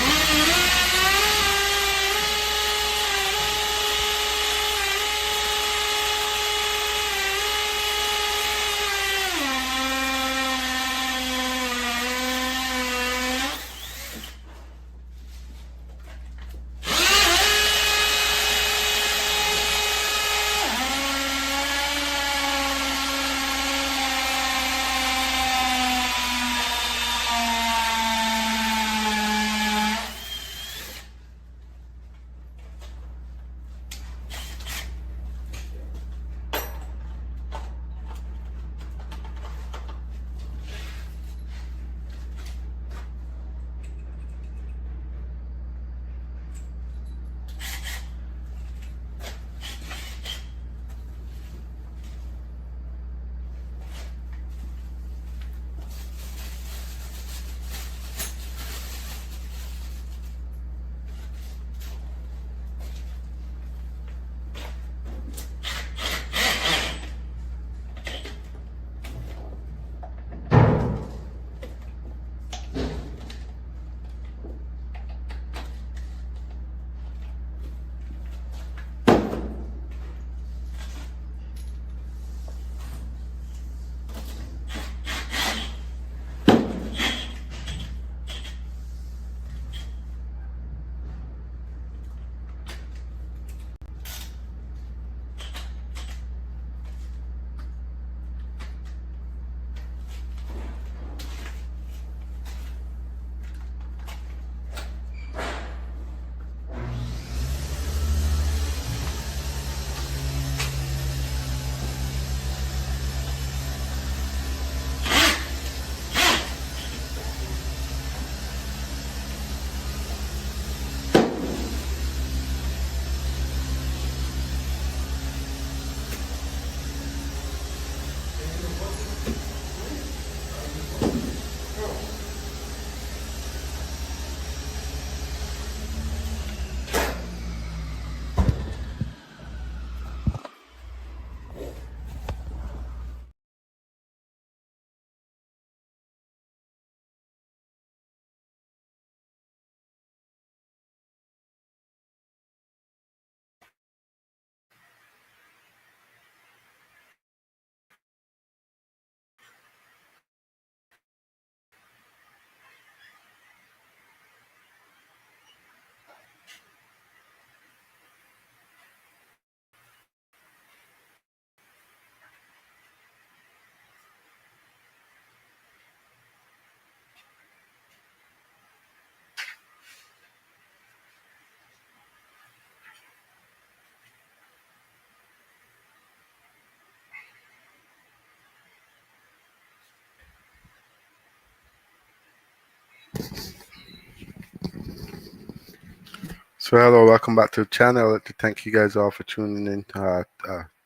So hello, welcome back to the channel. I'd like to thank you guys all for tuning in to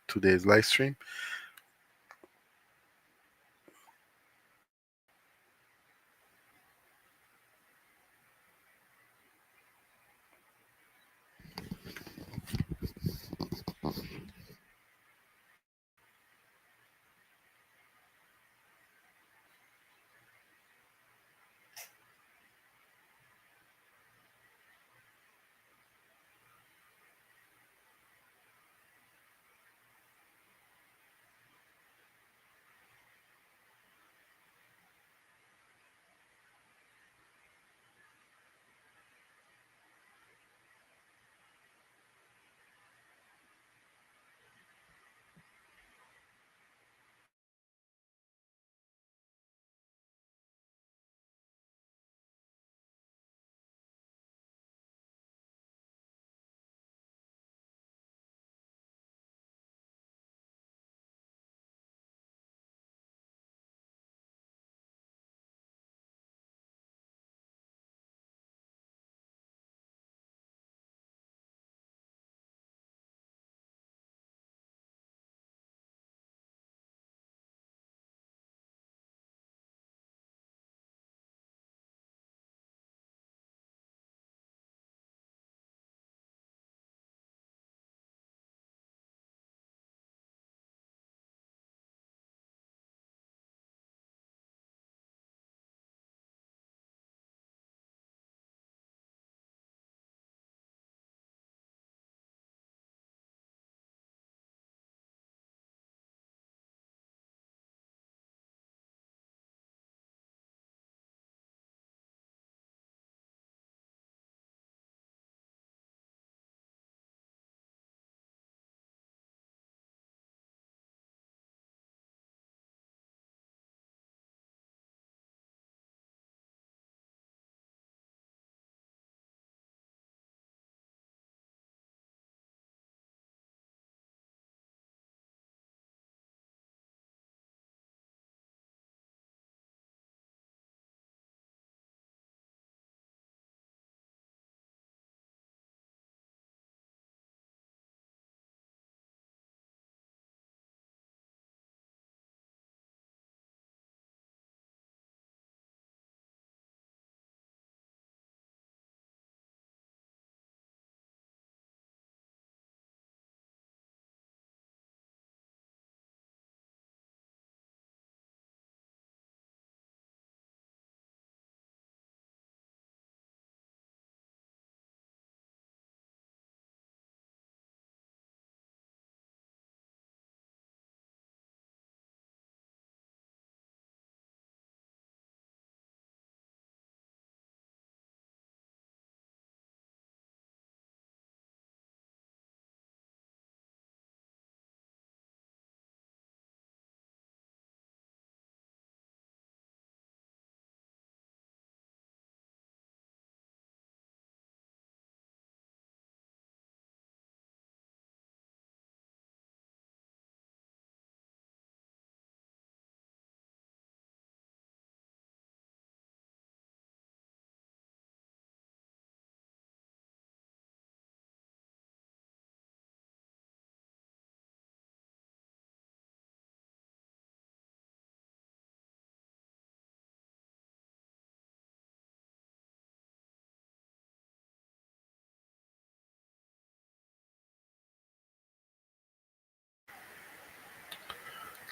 today's live stream.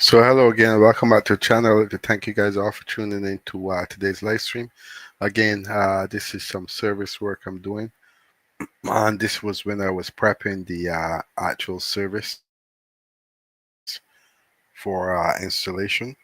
So hello again, welcome back to the channel. I'd like to thank you guys all for tuning in to today's live stream. Again, this is some service work I'm doing, and this was when I was prepping the actual service for installation.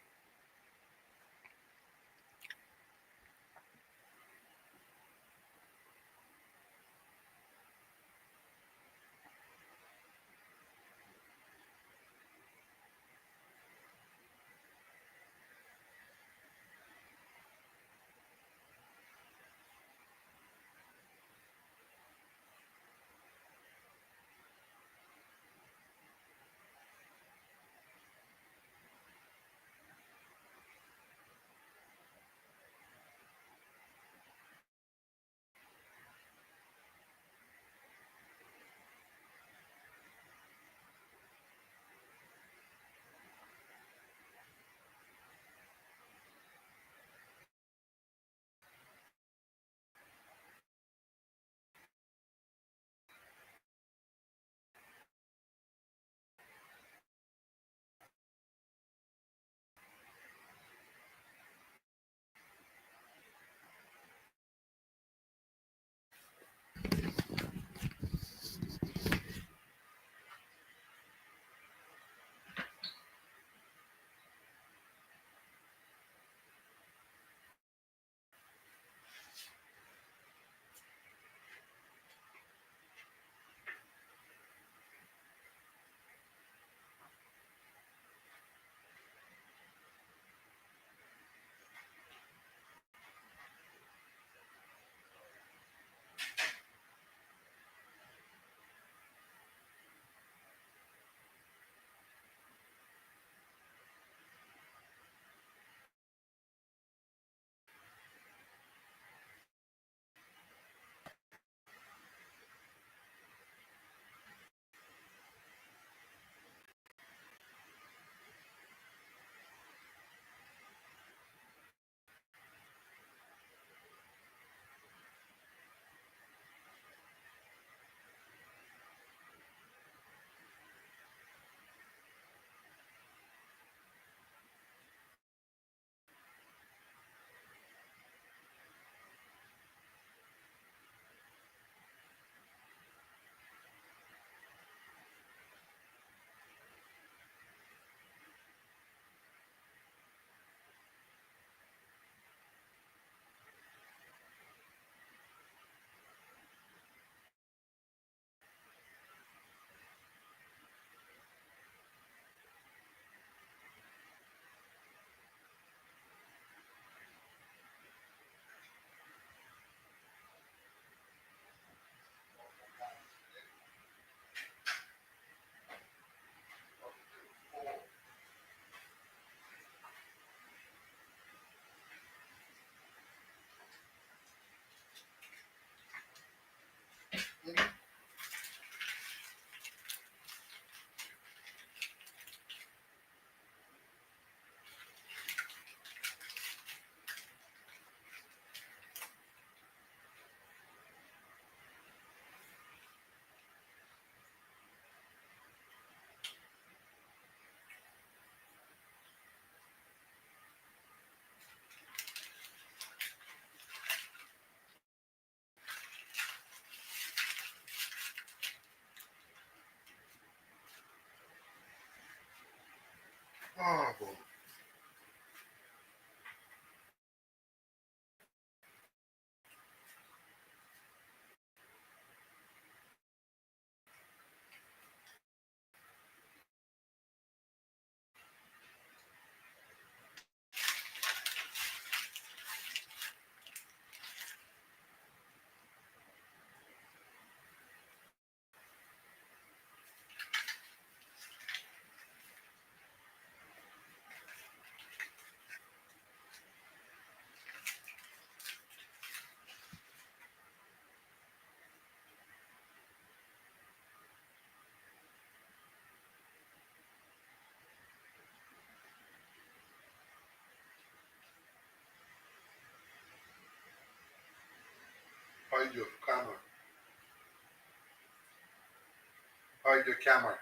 Oh, boy. Hide your camera. Hide your camera.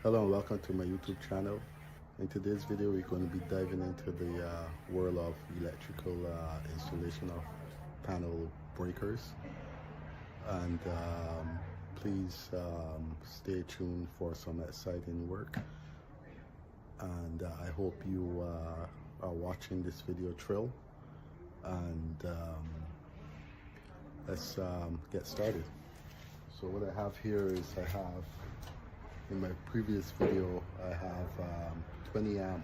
Hello and welcome to my YouTube channel. In today's video we're going to be diving into the world of electrical installation of panel breakers, and please stay tuned for some exciting work, and I hope you are watching this video thrill, and let's get started. So what I have here is in my previous video, I have 20 amp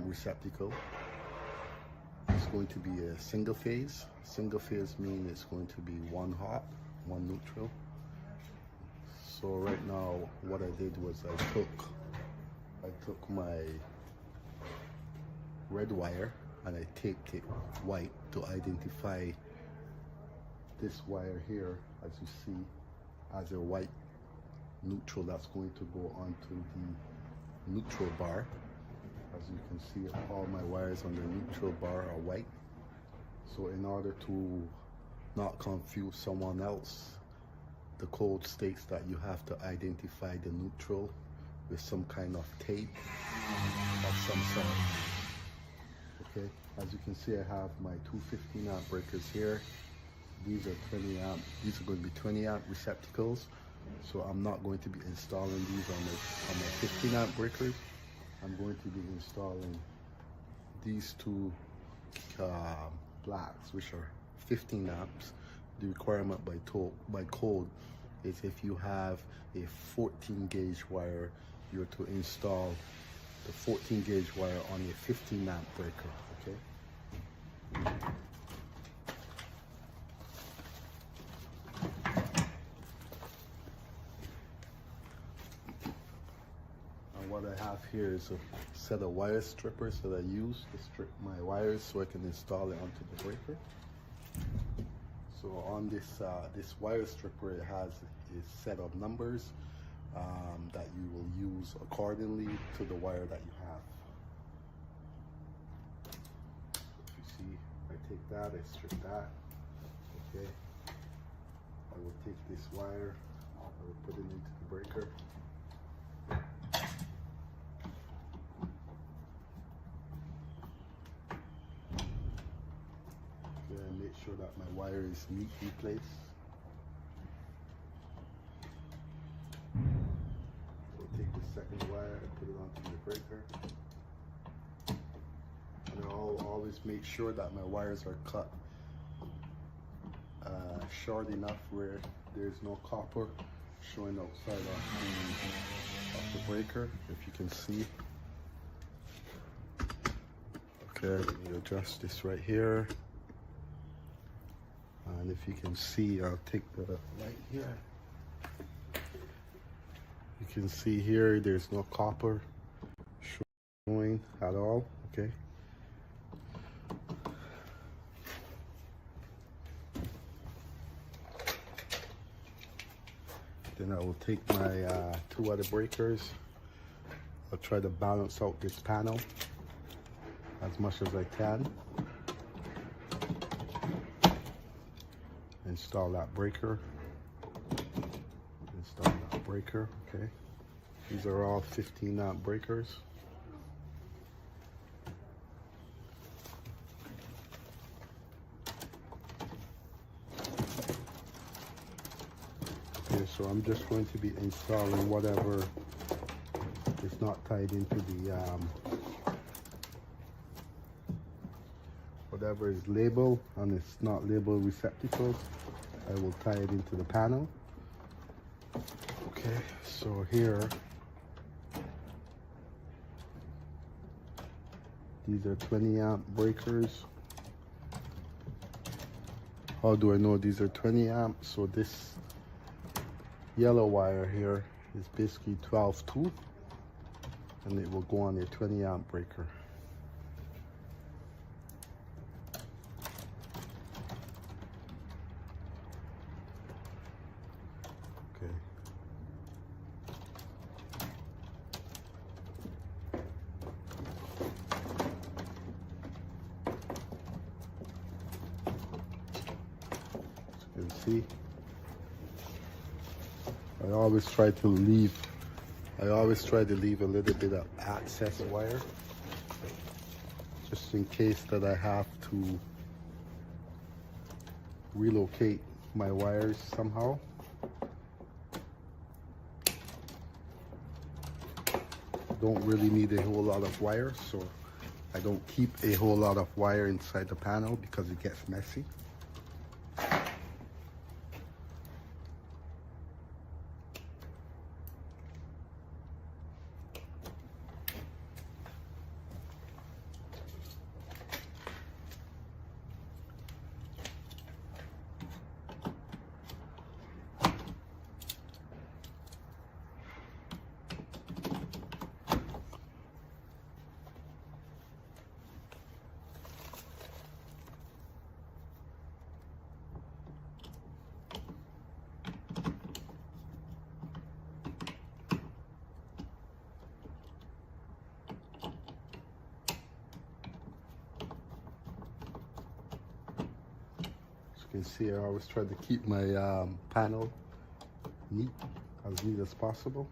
receptacle. It's going to be a single phase. Single phase means it's going to be one hot, one neutral. So right now, what I did was I took my red wire and I taped it white to identify this wire here, as you see, as a white neutral that's going to go onto the neutral bar. As you can see, all my wires on the neutral bar are white. So in order to not confuse someone else, the code states that you have to identify the neutral with some kind of tape of some sort. Okay, as you can see, I have my two 15 amp breakers here. These are 20 amp. These are going to be 20 amp receptacles. So I'm not going to be installing these on my 15 amp breakers. I'm going to be installing these two blacks, which are 15 amps. The requirement by code is if you have a 14 gauge wire, you're to install the 14 gauge wire on a 15 amp breaker. Okay. What I have here is a set of wire strippers that I use to strip my wires so I can install it onto the breaker. So on this wire stripper, it has a set of numbers that you will use accordingly to the wire that you have. If you see, I take that, I strip that. Okay. I will take this wire, I will put it into the breaker. Make sure that my wire is neatly placed. I'll take the second wire and put it onto the breaker. And I'll always make sure that my wires are cut short enough where there's no copper showing outside of the breaker, if you can see. Okay, let me adjust this right here. And if you can see, I'll take the light here. You can see here, there's no copper showing at all, okay? Then I will take my two other breakers. I'll try to balance out this panel as much as I can. Install that breaker. Install that breaker, okay? These are all 15 amp breakers. Okay, so I'm just going to be installing whatever is not tied into the whatever is labeled and it's not labeled receptacles. I will tie it into the panel. Okay, so here, these are 20 amp breakers. How do I know these are 20 amp? So this yellow wire here is basically 12-2, and it will go on a 20 amp breaker. see. I always try to leave a little bit of access wire just in case that I have to relocate my wires somehow. Don't really need a whole lot of wire, so I don't keep a whole lot of wire inside the panel because it gets messy. You can see I always try to keep my panel neat as possible.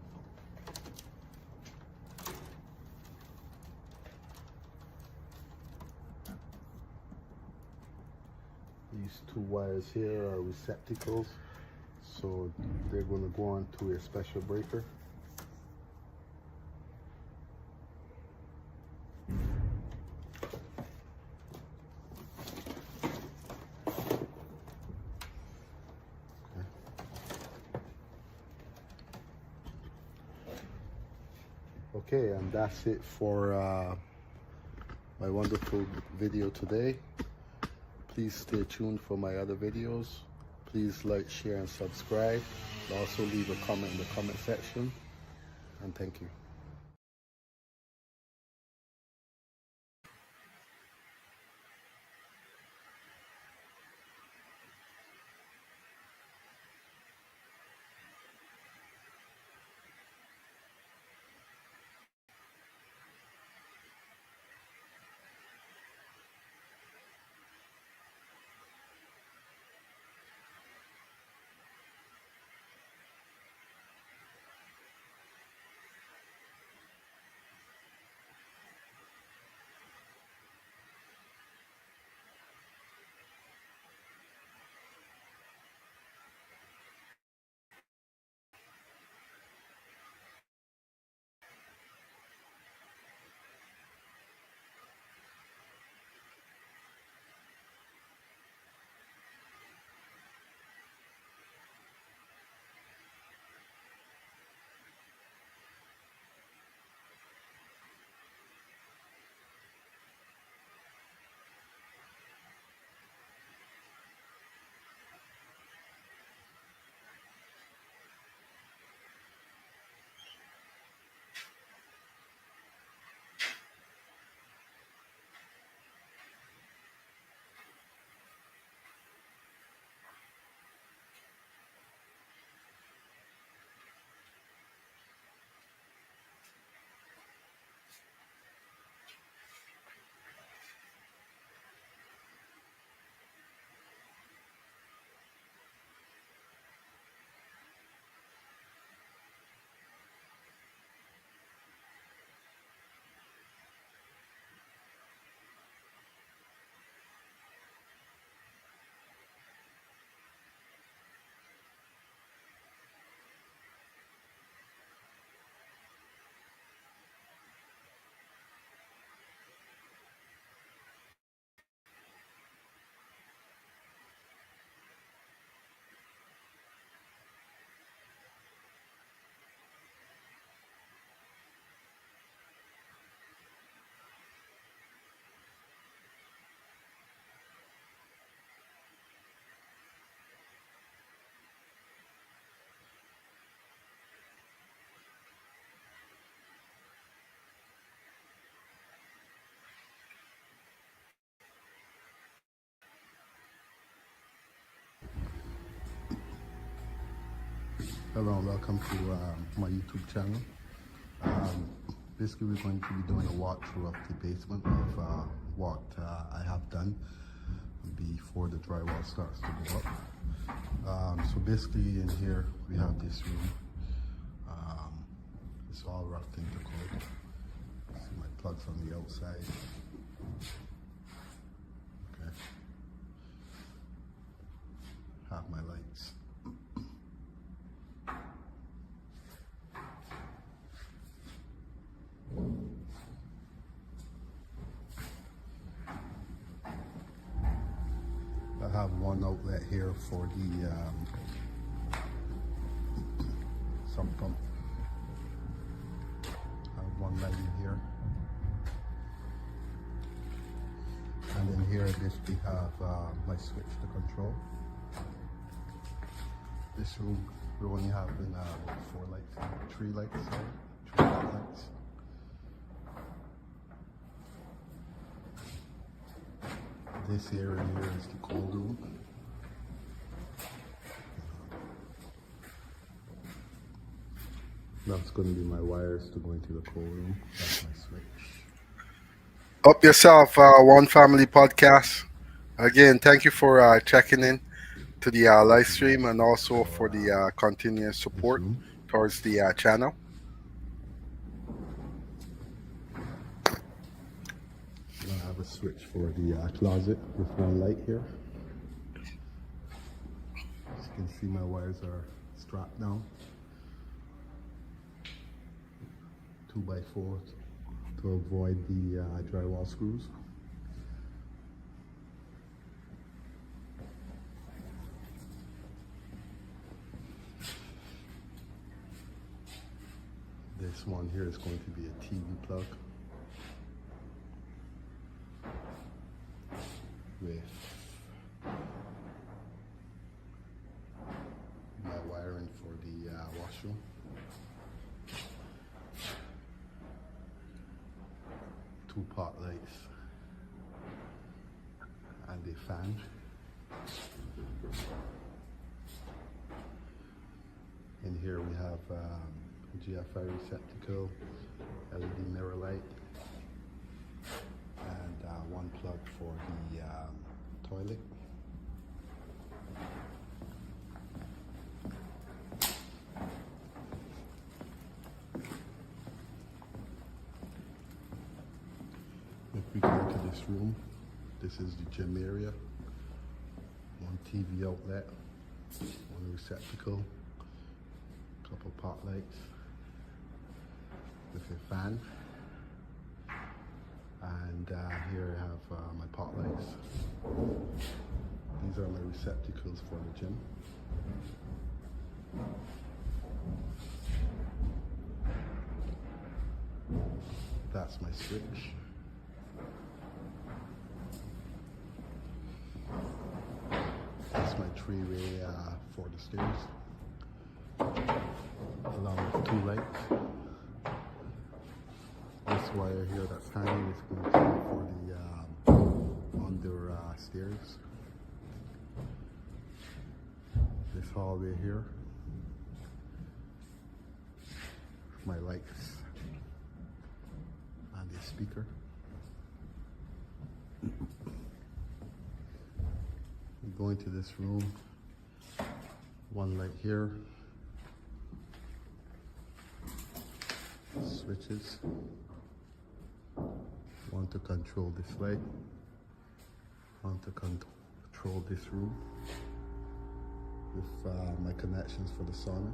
These two wires here are receptacles, so they're going to go on to a special breaker. Okay, and that's it for my wonderful video today. Please stay tuned for my other videos. Please like, share, and subscribe. Also leave a comment in the comment section. And thank you. Hello and welcome to my YouTube channel. Basically we're going to be doing a walkthrough of the basement of what I have done before the drywall starts to go up. So basically in here we have this room It's all roughed into code. See my plugs on the outside. Okay. Have my lights. I have one outlet here for the sump pump. I have one light in here. And in here, we have my switch to control. This room, we only have three lights, three lights. This area here is the cold room. That's going to be my wires to go into the cold room. That's my switch. Up yourself, One Family Podcast. Again, thank you for checking in to the live stream and also for the continuous support towards the channel. I have a switch for the closet with one light here. As you can see, my wires are strapped down. 2x4 to avoid the drywall screws. This one here is going to be a TV plug with my wiring for the washroom. Two pot lights and a fan. In here we have GFI receptacle, LED mirror light, and one plug for the toilet. If we go into this room, this is the gym area. One TV outlet, one receptacle, couple pot lights with a fan, and here I have my pot lights. These are my receptacles for the gym. That's my switch. That's my three-way for the stairs, along with two lights. This wire here that's hanging is going to be for the under stairs. This hallway here, my lights and the speaker. We go into this room, one light here, switches, one to control this light, one to control this room with my connections for the sauna.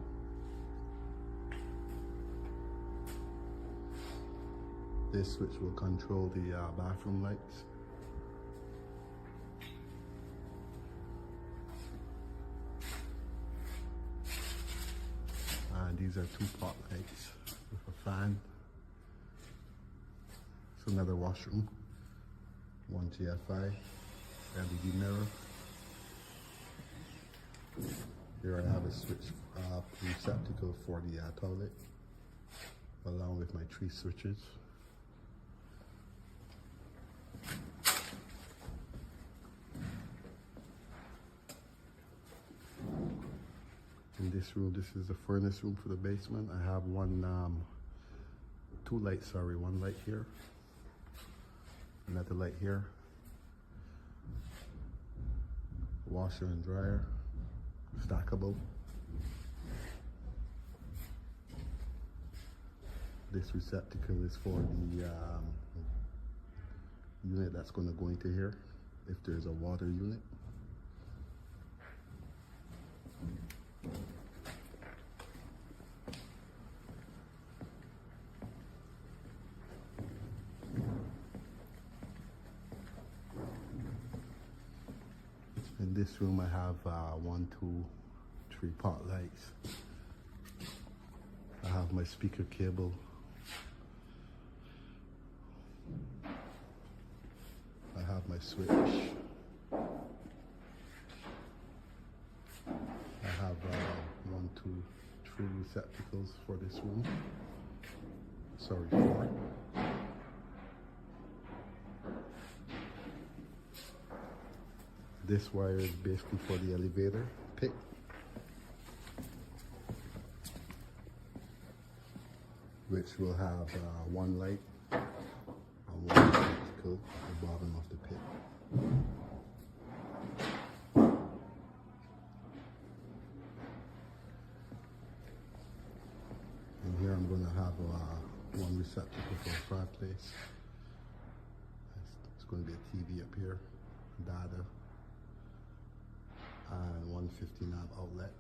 This switch will control the bathroom lights. And these are two pot lights with a fan. It's another washroom. One GFI, LED mirror. Here I have a switch receptacle for the toilet, along with my three switches. In this room, this is the furnace room for the basement. I have one light here, another light here, washer and dryer, stackable. This receptacle is for the unit that's going to go into here if there's a water unit. In this room I have 1, 2, 3 pot lights. I have my speaker cable. I have my switch. I have 1, 2, 3 receptacles for this room. Sorry, 4. This wire is basically for the elevator pick. Which will have 1 light and 1 receptacle at the bottom of the pit. And here I'm going to have 1 receptacle for a fireplace. It's going to be a TV up here, data, and 150 amp outlet.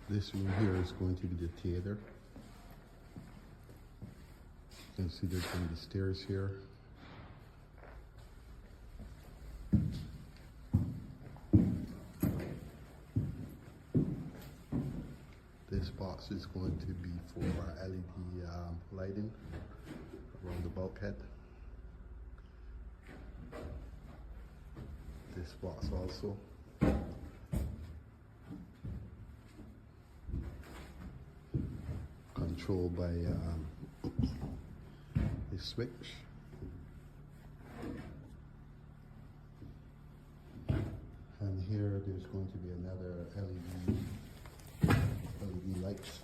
This room here is going to be the theater. You can see there's going to be stairs here. This box is going to be for LED lighting around the bulkhead. This box also. Controlled by a switch. And here there's going to be another LED lights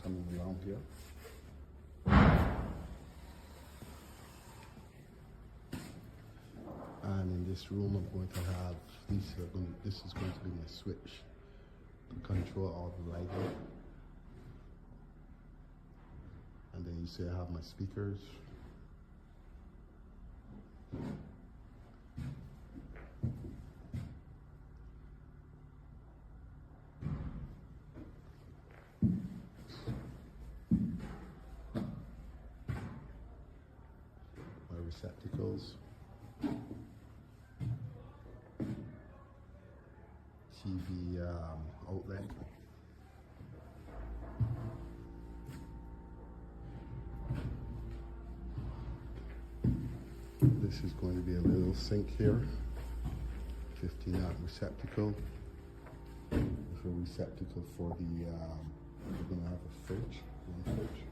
coming around here. And in this room I'm going to have, this is going to be my switch to control all the lighting. And then you see I have my speakers. My receptacles. TV outlet. This is going to be a little sink here, 15 amp receptacle. With a receptacle for the, we're going to have a fridge, 1 fridge.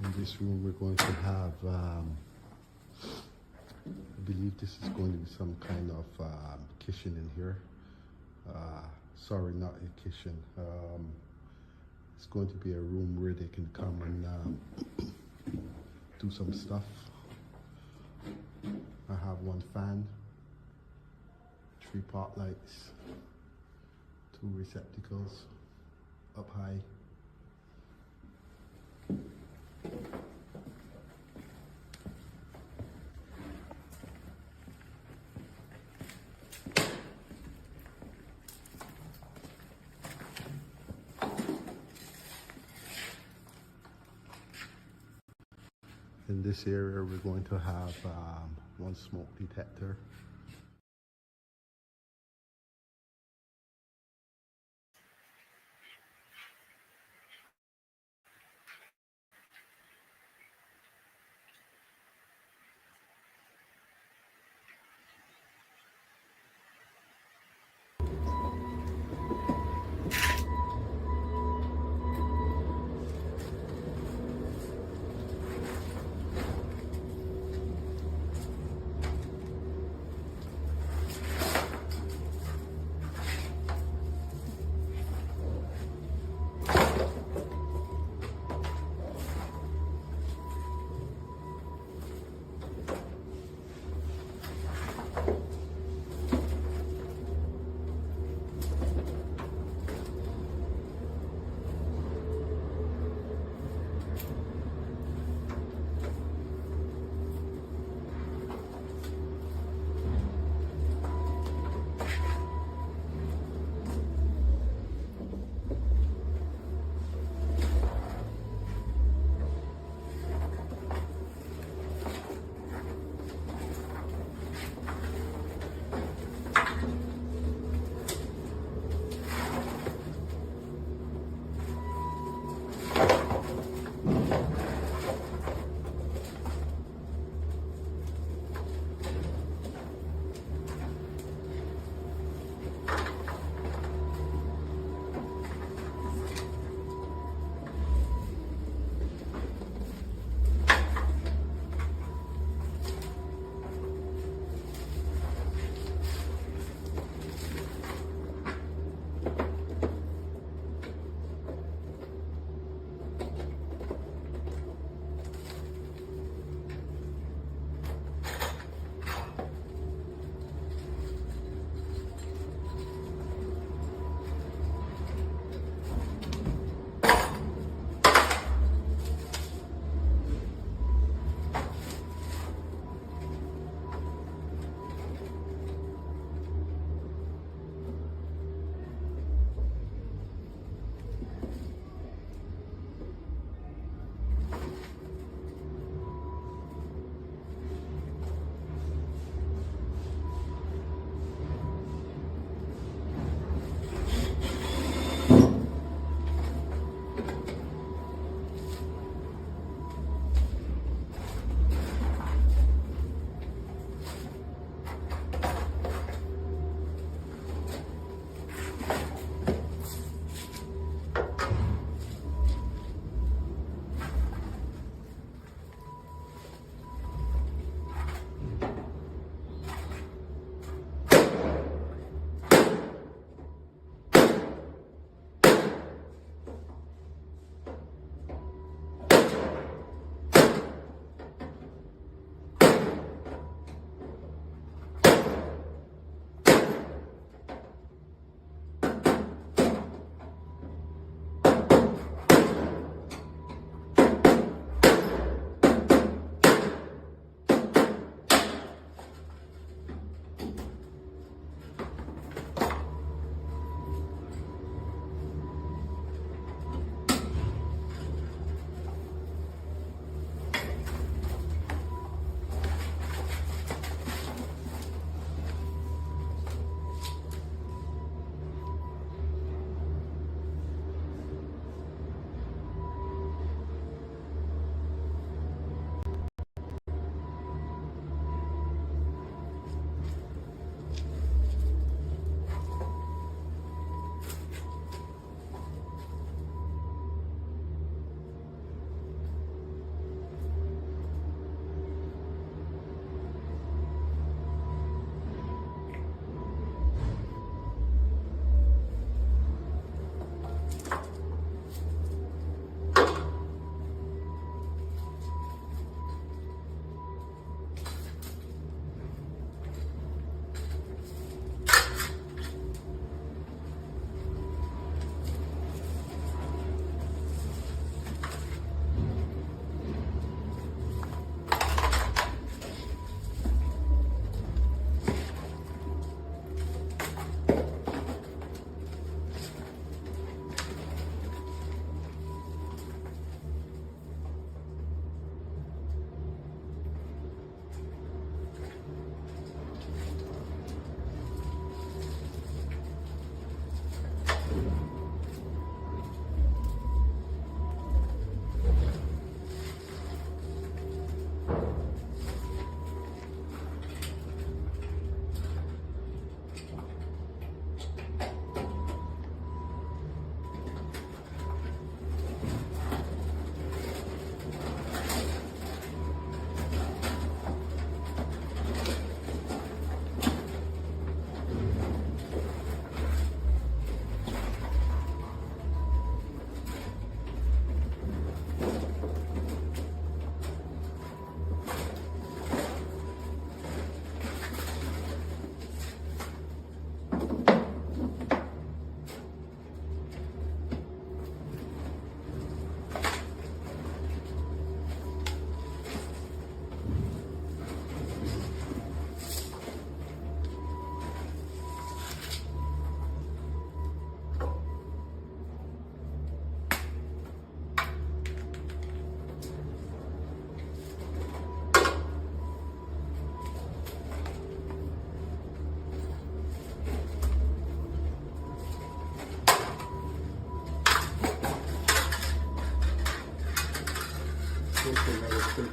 In this room we're going to have, I believe this is going to be some kind of kitchen in here. Sorry, not a kitchen. It's going to be a room where they can come and do some stuff. I have 1 fan, 3 pot lights, 2 receptacles up high. In this area, we're going to have 1 smoke detector.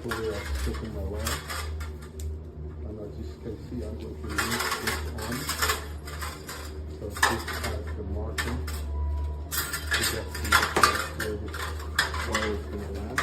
simple way of stripping my wire. And as you can see, I'm going to remove this on. So this has the marking to get to where this wire is going to land.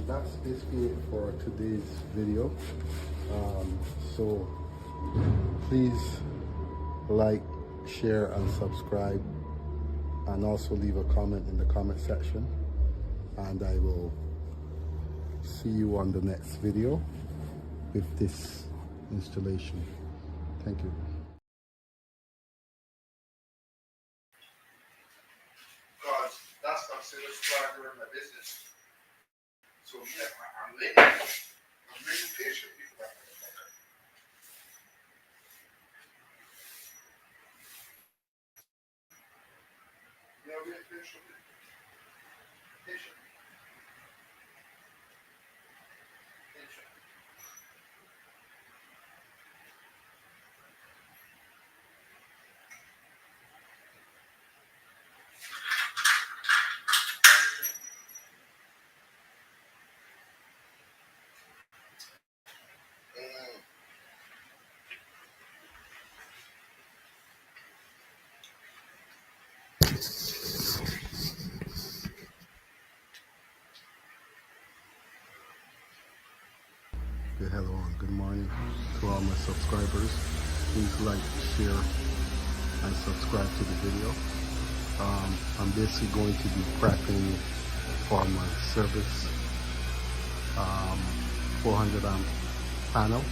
That's basically it for today's video. So please like, share and subscribe, and also leave a comment in the comment section, and I will see you on the next video with this installation. Thank you. Because that's considered struggling in my business. So yeah, I'm living. I'm really patient with that. Yeah, we're patient. Patient. Patient. Okay, hello and good morning to all my subscribers. Please like, share, and subscribe to the video. I'm basically going to be prepping for my service 400 amp panel.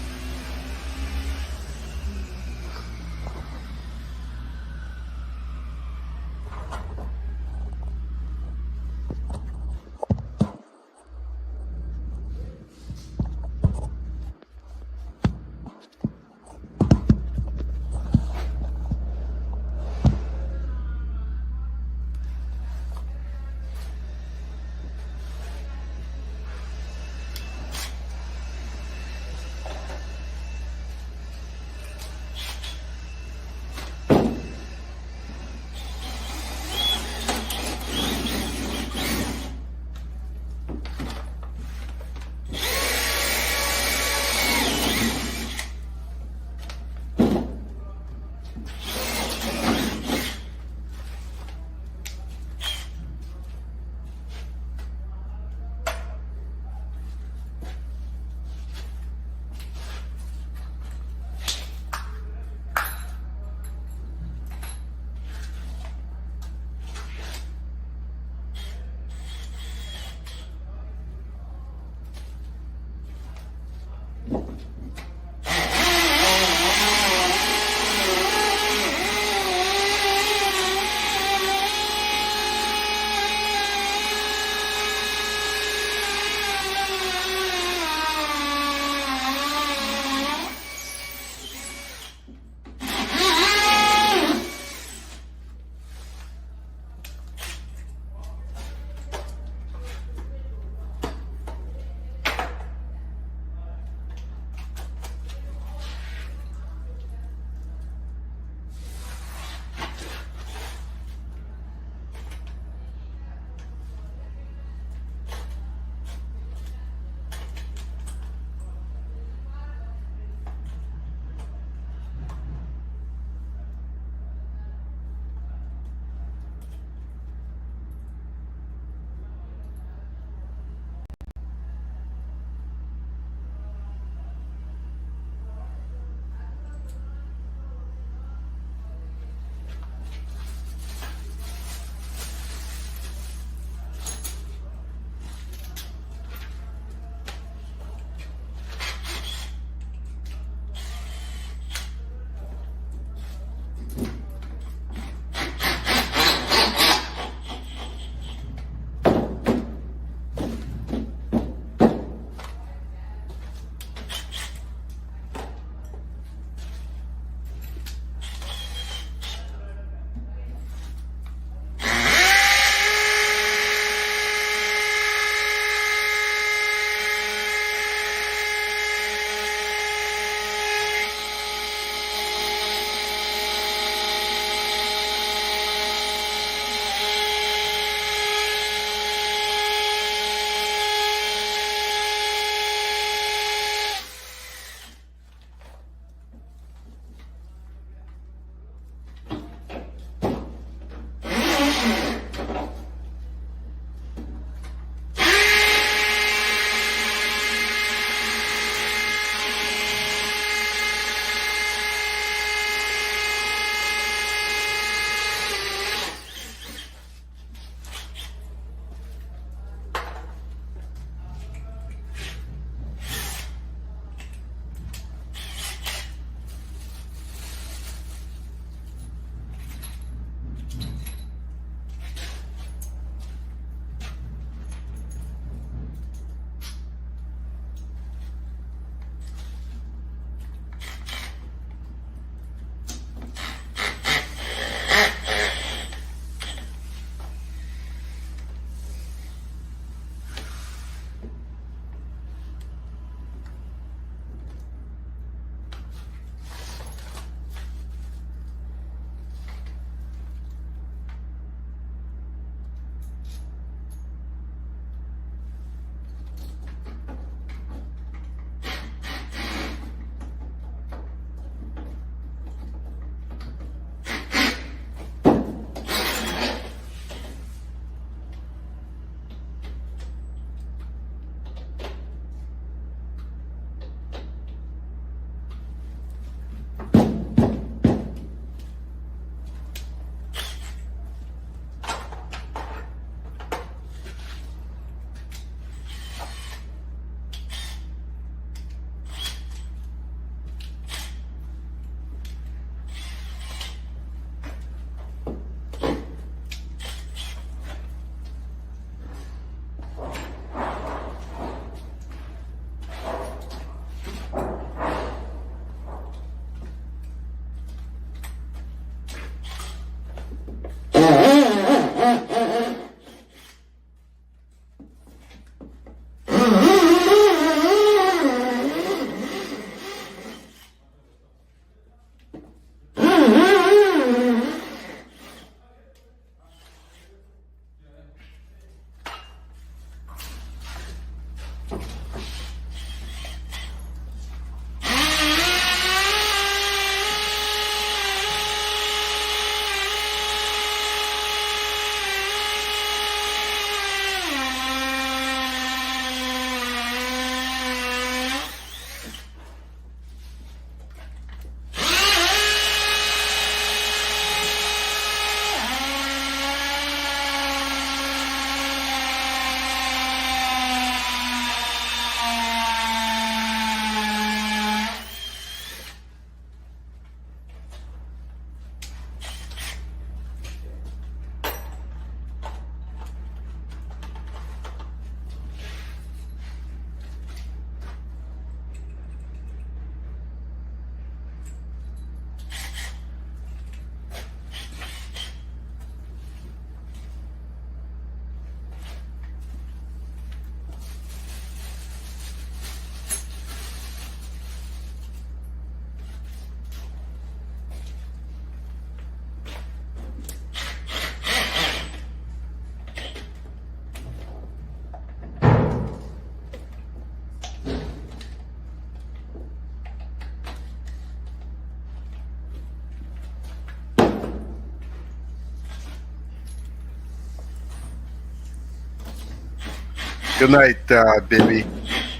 Good night, baby.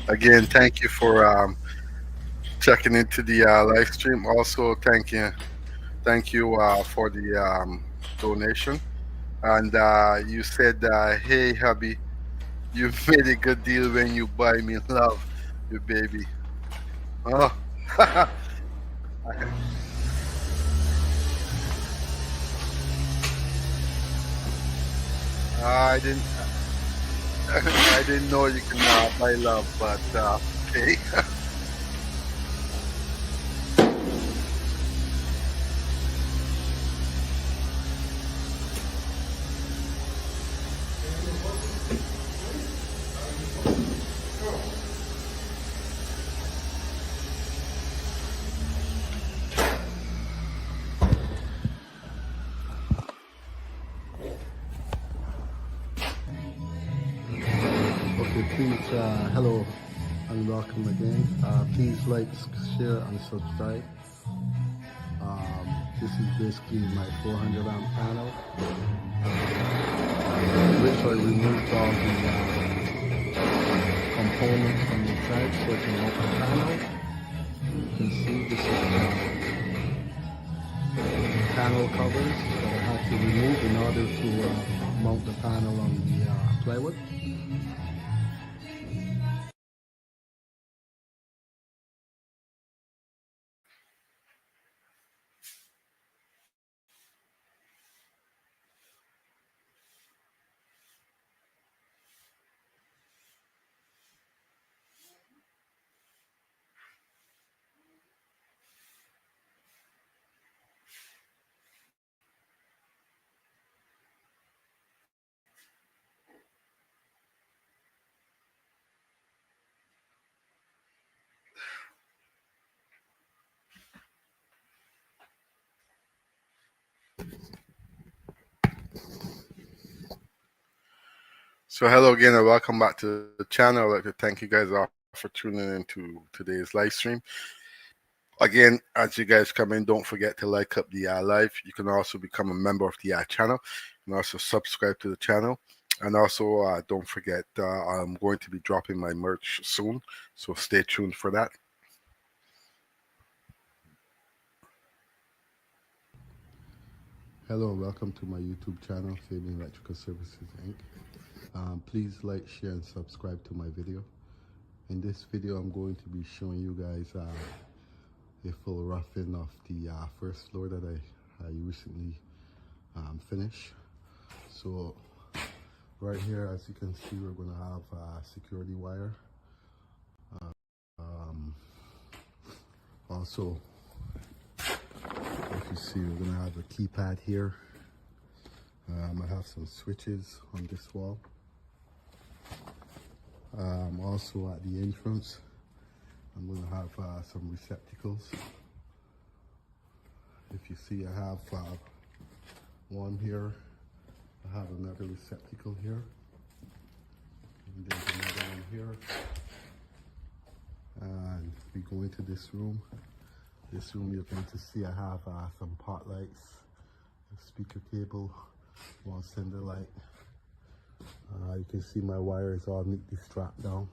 Again, thank you for checking into the live stream. Also, thank you for the donation. And you said, "Hey, hubby, you made a good deal when you buy me love, you baby." Oh, I didn't, I didn't know you can buy love, but okay. Okay, please, hello and welcome again. Please like, share, and subscribe. This is basically my 400 amp panel, which I removed all the components from the side so I can mount the panel. You can see this is the panel covers that I had to remove in order to mount the panel on the plywood. So hello again and welcome back to the channel. I'd like to thank you guys all for tuning into today's live stream. Again, as you guys come in, don't forget to like up the live. You can also become a member of the channel and also subscribe to the channel. And also, don't forget, I'm going to be dropping my merch soon, so stay tuned for that. Hello, welcome to my YouTube channel, Fabian Electrical Services Inc. Please like, share, and subscribe to my video. In this video, I'm going to be showing you guys a full roughing of the first floor that I recently finished. So right here, as you can see, we're going to have security wire. Also, if you see, we're going to have a keypad here. I have some switches on this wall. Also at the entrance, I'm going to have some receptacles. If you see, I have one here. I have another receptacle here. And there's another one here. And we go into this room. This room, you're going to see I have some pot lights, a speaker cable, one sender light. You can see my wires all neatly strapped down.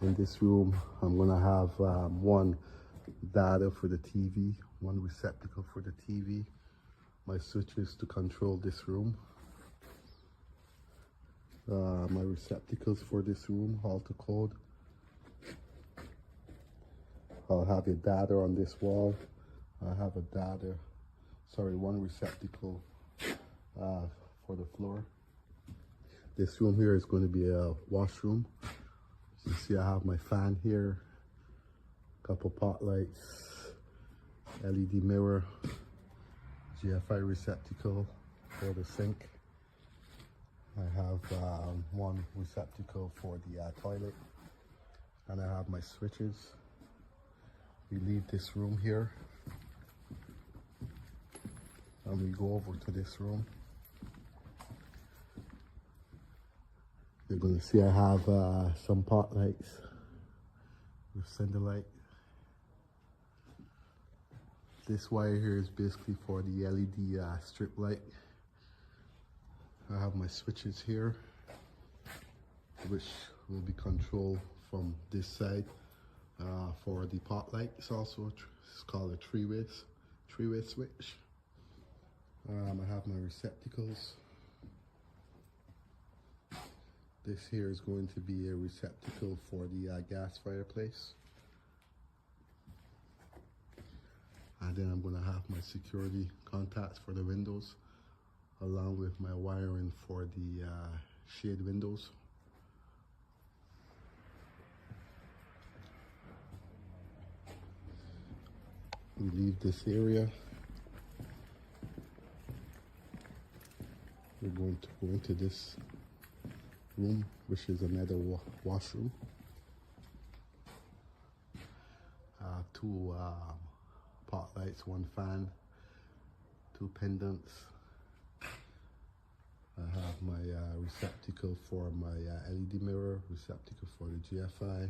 In this room, I'm gonna have one data for the TV, one receptacle for the TV, my switches to control this room, my receptacles for this room, alter code. I'll have a data on this wall. I have a data, sorry, one receptacle for the floor. This room here is going to be a washroom. You see I have my fan here, couple pot lights, LED mirror, GFI receptacle for the sink. I have one receptacle for the toilet, and I have my switches. We leave this room here and we go over to this room. You're going to see I have some pot lights with sender light. This wire here is basically for the LED strip light. I have my switches here, which will be controlled from this side for the pot light. It's also it's called a three-way switch. I have my receptacles. This here is going to be a receptacle for the gas fireplace. And then I'm going to have my security contacts for the windows, along with my wiring for the shade windows. We leave this area. We're going to go into this room, which is another washroom. Two pot lights, one fan, two pendants. I have my receptacle for my LED mirror, receptacle for the GFI.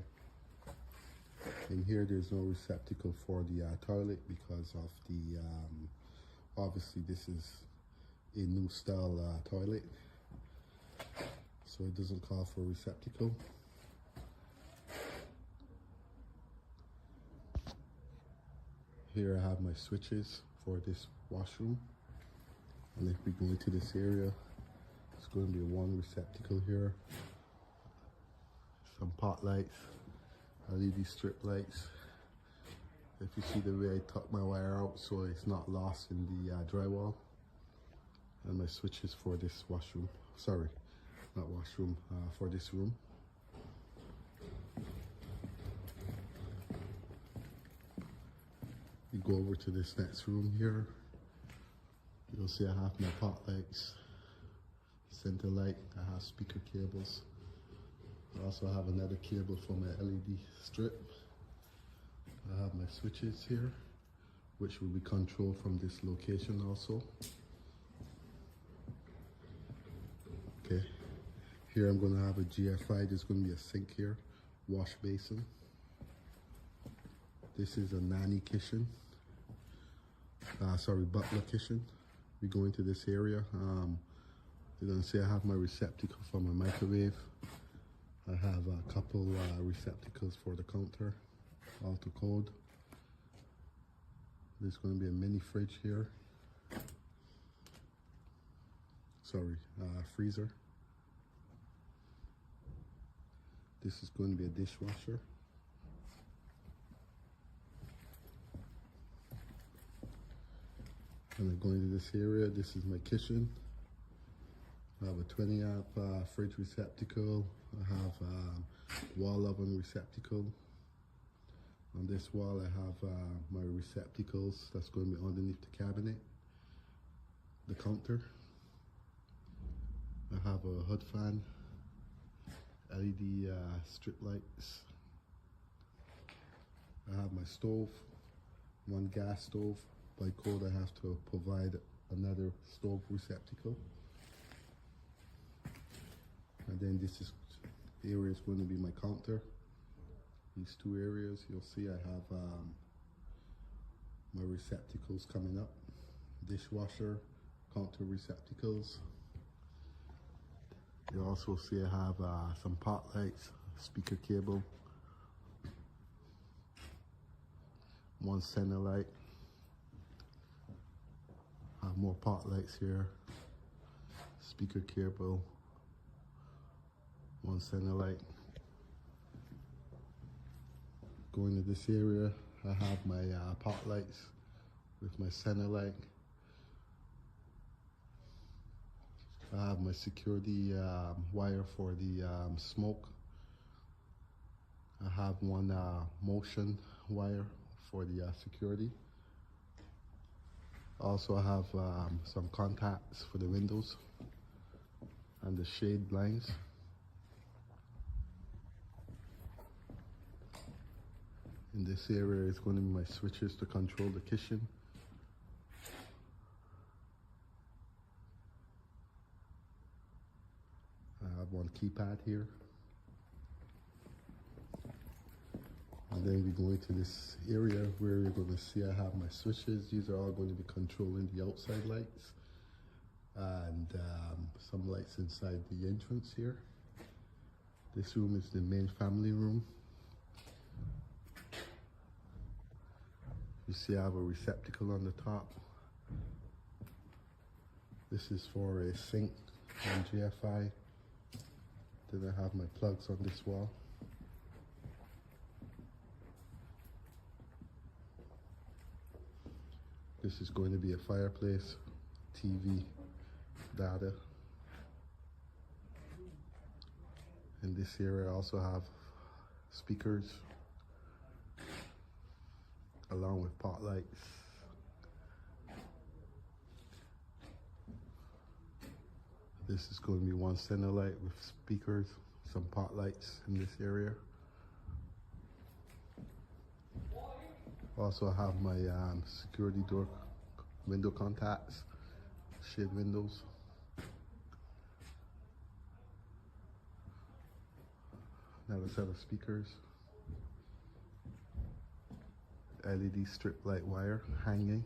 In here, there's no receptacle for the toilet because of the, obviously this is a new style toilet, so it doesn't call for a receptacle. Here I have my switches for this washroom, and if we go into this area, it's going to be one receptacle here, some pot lights, LED strip lights. If you see the way I tuck my wire out so it's not lost in the drywall, and my switches for this washroom, sorry, not washroom, for this room. You go over to this next room here, you'll see I have my pot lights, center light, I have speaker cables. I also have another cable for my LED strip. I have my switches here, which will be controlled from this location also. Okay, here I'm going to have a GFI. There's going to be a sink here, wash basin. This is a nanny kitchen. Sorry, butler kitchen. We go into this area. You're going to see I have my receptacle for my microwave. I have a couple receptacles for the counter, alter code. There's going to be a mini fridge here. Sorry, freezer. This is going to be a dishwasher. And then going into this area, this is my kitchen. I have a 20 amp fridge receptacle. I have wall oven receptacle. On this wall I have my receptacles that's going to be underneath the cabinet, the counter. I have have a hood fan, LED strip lights. I have my stove, one gas stove. By code I have to provide another stove receptacle. And then this area is going to be my counter. These two areas, you'll see I have my receptacles coming up. Dishwasher, counter receptacles. You also see I have some pot lights, speaker cable, one center light. I have more pot lights here, speaker cable, one center light. Going to this area, I have my pot lights with my center light. I have my security wire for the smoke. I have one motion wire for the security. Also I have some contacts for the windows and the shade blinds. In this area is going to be my switches to control the kitchen. I have one keypad here. And then we go into this area where you're going to see I have my switches. These are all going to be controlling the outside lights and some lights inside the entrance here. This room is the main family room. You see I have a receptacle on the top. This is for a sink and GFI. Then I have my plugs on this wall. This is going to be a fireplace, TV, data. In this area I also have speakers along with pot lights. This is going to be one center light with speakers, some pot lights in this area. Also I have my security door window contacts, shade windows. Another set of speakers. LED strip light wire hanging.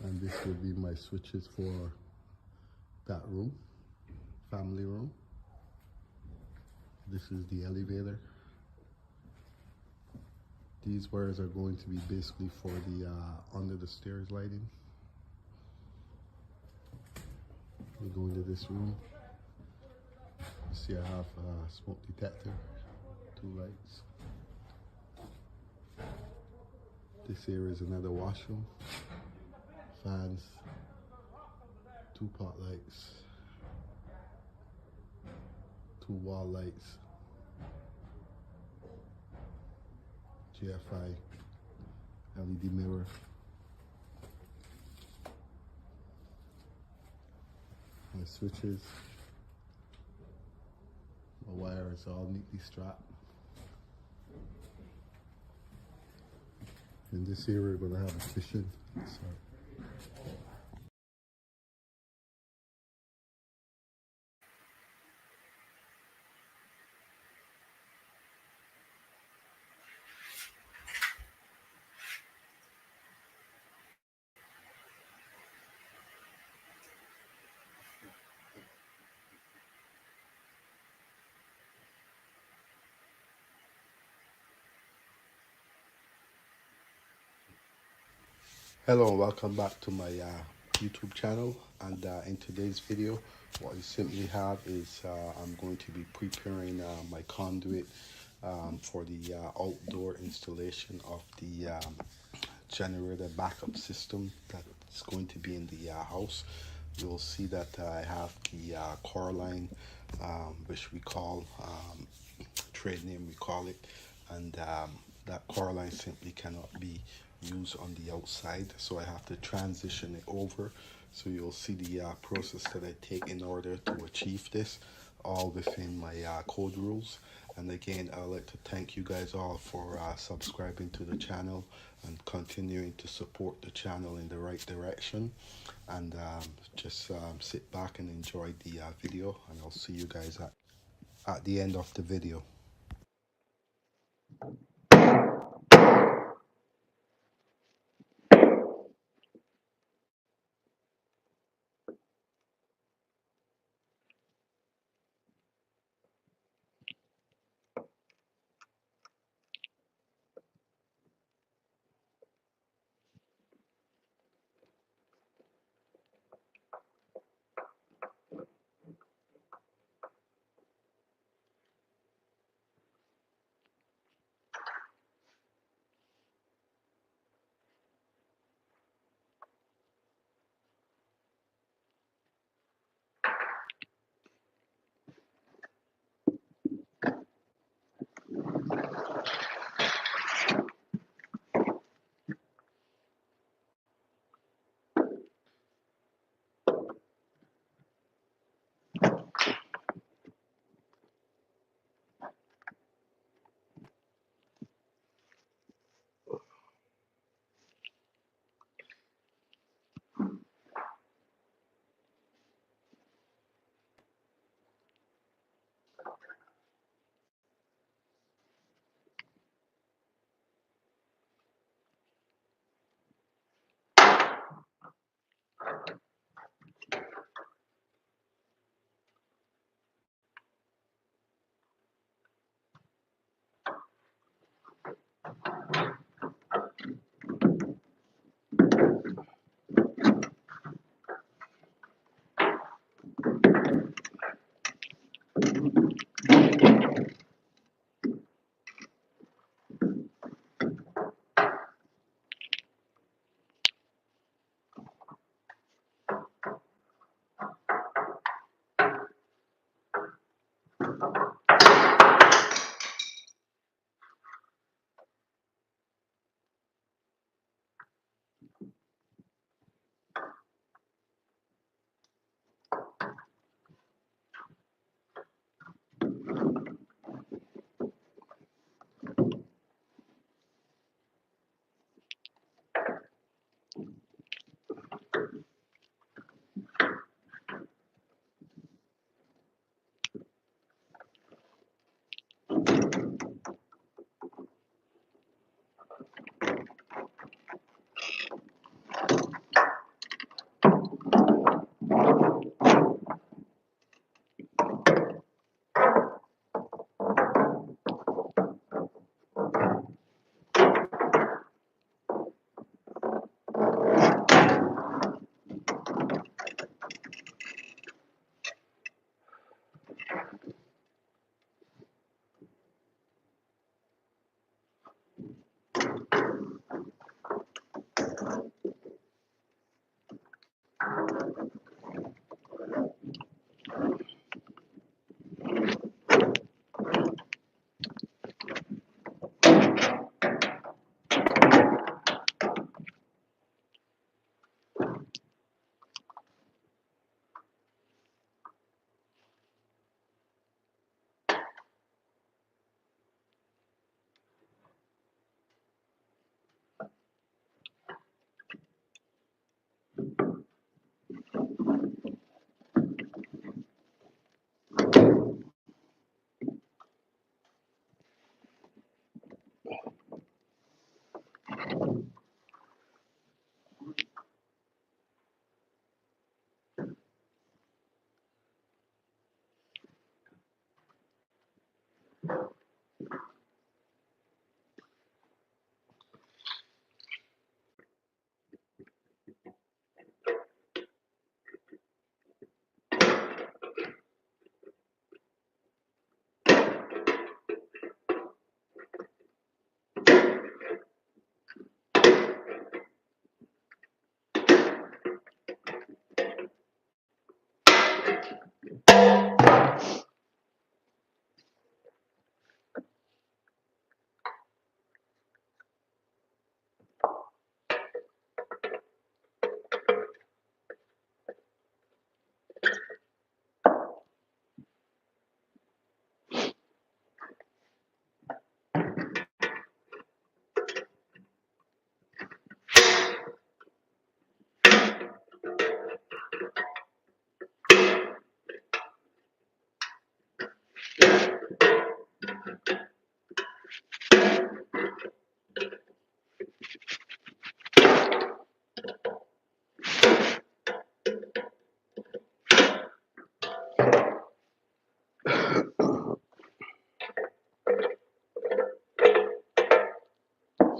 And this will be my switches for that room, family room. This is the elevator. These wires are going to be basically for the under the stairs lighting. We go into this room. You see I have a smoke detector, 2 lights. This area is another washroom. Fans, 2 pot lights, 2 wall lights, GFI, LED mirror. My switches, my wire is all neatly strapped. In this area we're going to have a kitchen. Hello and welcome back to my YouTube channel, and in today's video what you simply have is I'm going to be preparing my conduit for the outdoor installation of the generator backup system that's going to be in the house. You'll see that I have the core line, which we call trade name we call it, and that core line simply cannot be used on the outside, so I have to transition it over. So you'll see the process that I take in order to achieve this, all within my code rules. And again, I'd like to thank you guys all for subscribing to the channel and continuing to support the channel in the right direction. And just sit back and enjoy the video, and I'll see you guys at the end of the video.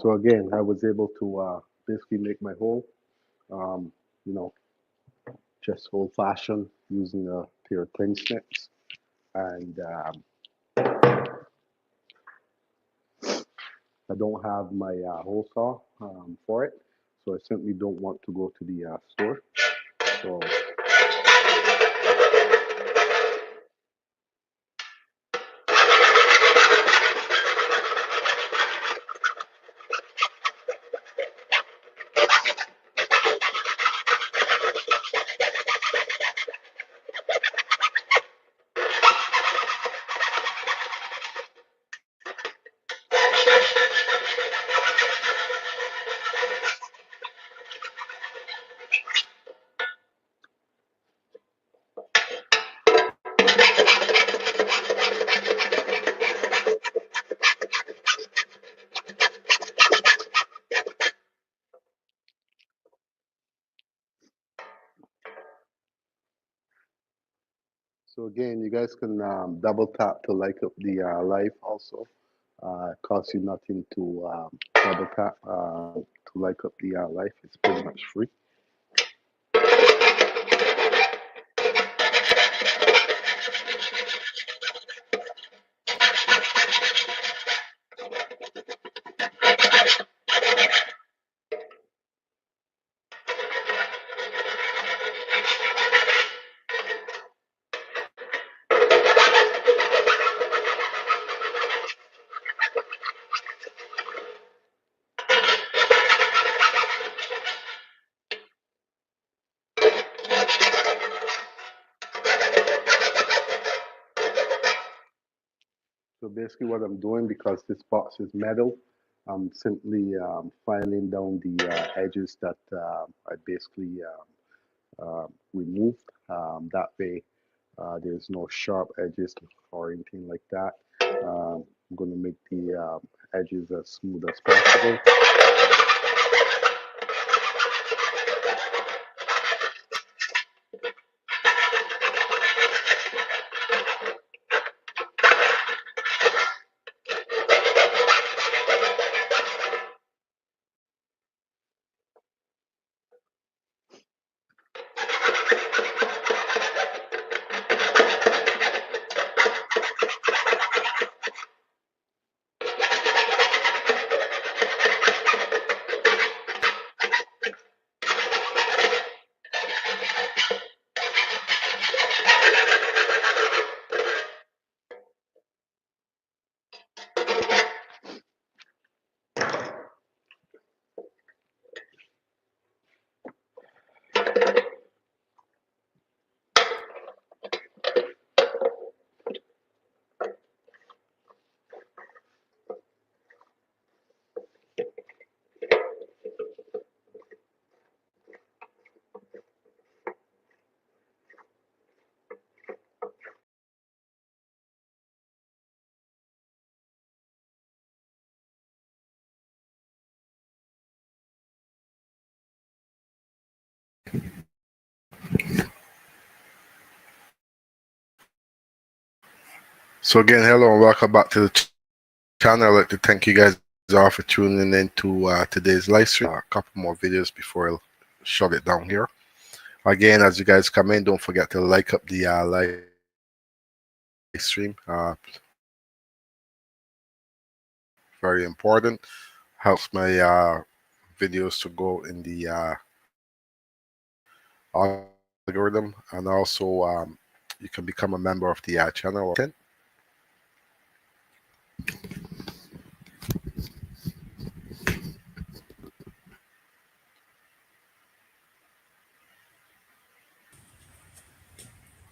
So again, I was able to basically make my hole, um, you know, just old fashioned using a pair of clean snips. And I don't have my hole saw for it, so I simply don't want to go to the store. So So again, you guys can double tap to like up the live also. It costs you nothing to double tap to like up the live. It's pretty much free. So basically what I'm doing, because this box is metal, I'm simply filing down the edges that I basically removed. That way there's no sharp edges or anything like that. I'm going to make the edges as smooth as possible. So again, hello and welcome back to the channel. I'd like to thank you guys all for tuning in to today's live stream. A couple more videos before I shut it down here. Again, as you guys come in, don't forget to like up the live stream. Very important. Helps my videos to go in the algorithm, and also you can become a member of the channel.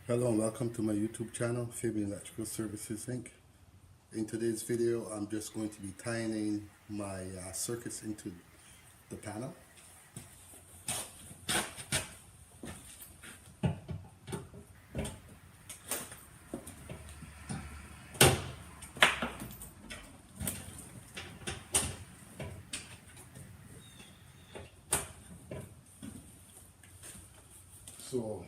Hello and welcome to my YouTube channel, Fabian Electrical Services Inc. In today's video, I'm just going to be tying in my circuits into the panel. So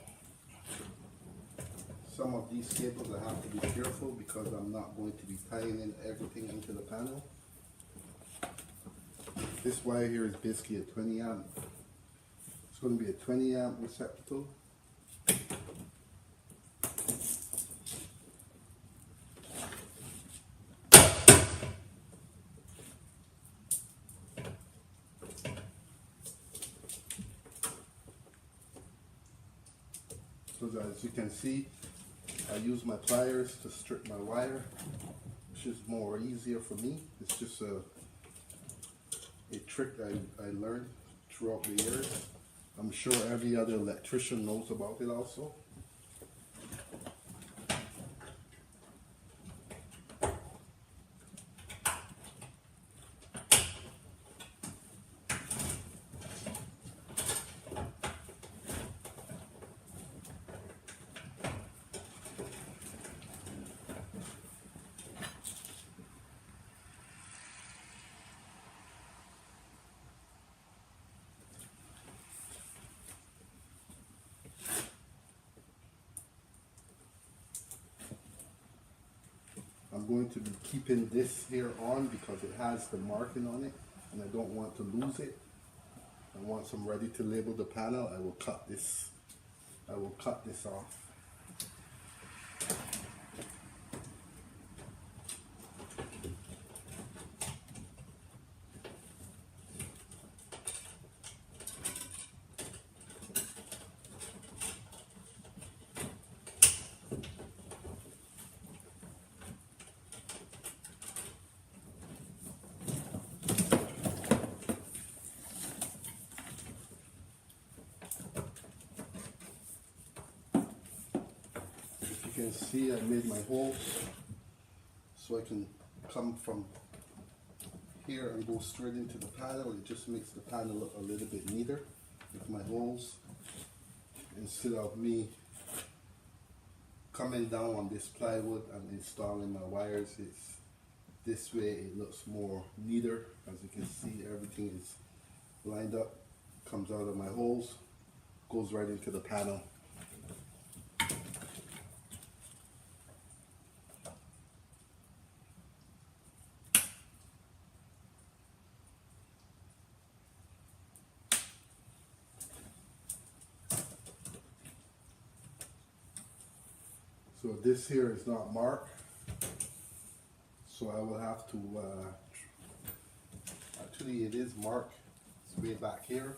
some of these cables I have to be careful because I'm not going to be tying in everything into the panel. This wire here is basically a 20 amp. It's going to be a 20 amp receptacle. So as you can see, I use my pliers to strip my wire, which is more easier for me. It's just a trick I learned throughout the years. I'm sure every other electrician knows about it also. I'm going to be keeping this here on because it has the marking on it and I don't want to lose it. And once I'm ready to label the panel, I will cut this off. You can see I made my holes so I can come from here and go straight into the panel. It just makes the panel look a little bit neater with my holes instead of me coming down on this plywood and installing my wires. It's this way it looks more neater. As you can see, everything is lined up, comes out of my holes, goes right into the panel. So this here is not marked, so I will have to, actually it is marked, it's way back here.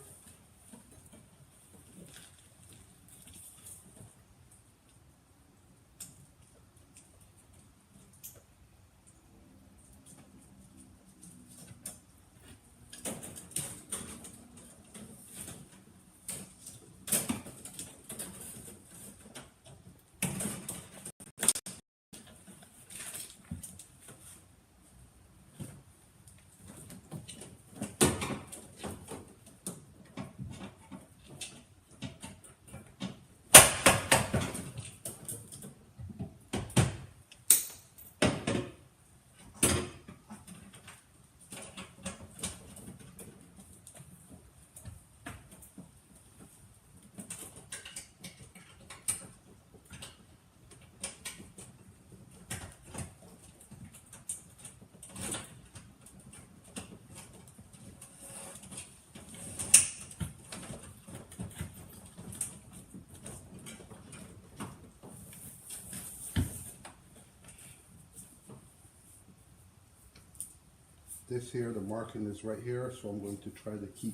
This here, the marking is right here, so I'm going to try to keep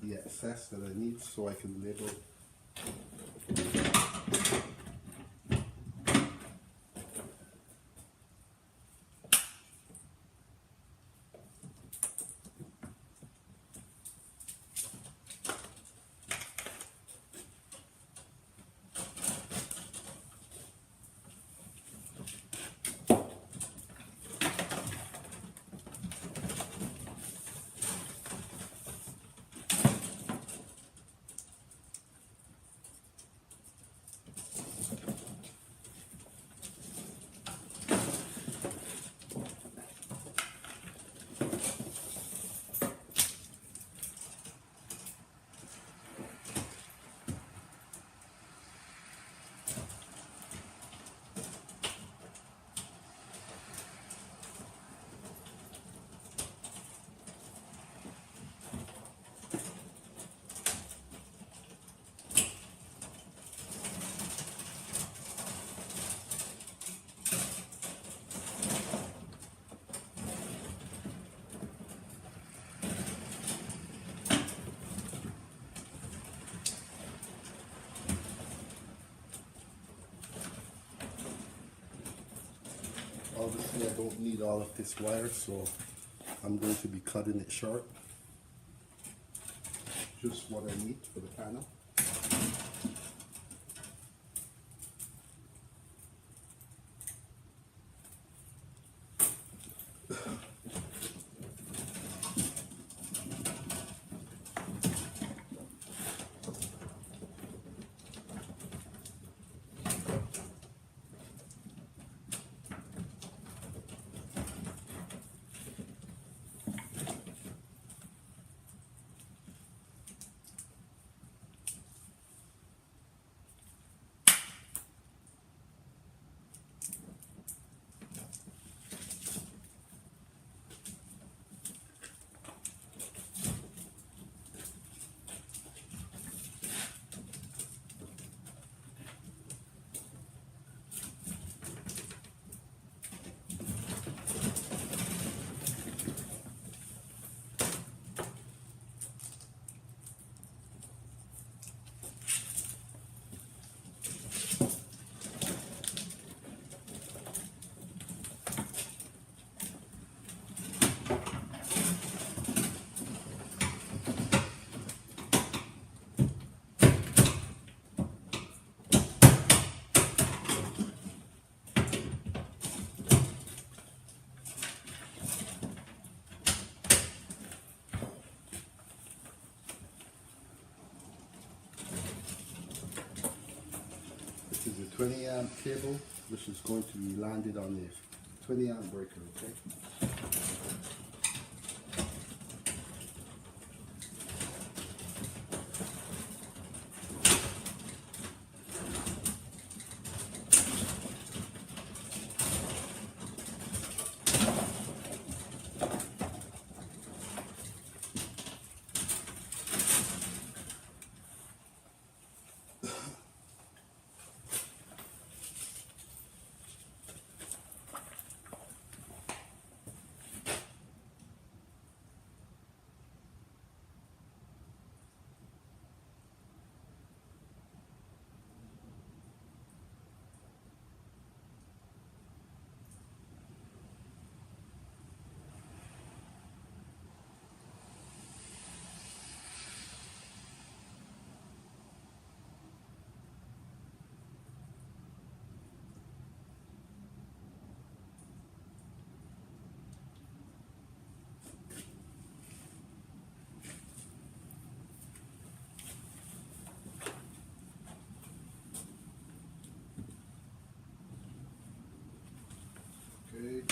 the excess that I need so I can label. I don't need all of this wire, so I'm going to be cutting it short. Just what I need for the panel. This is a 20 amp cable, which is going to be landed on the 20 amp breaker, okay? Okay.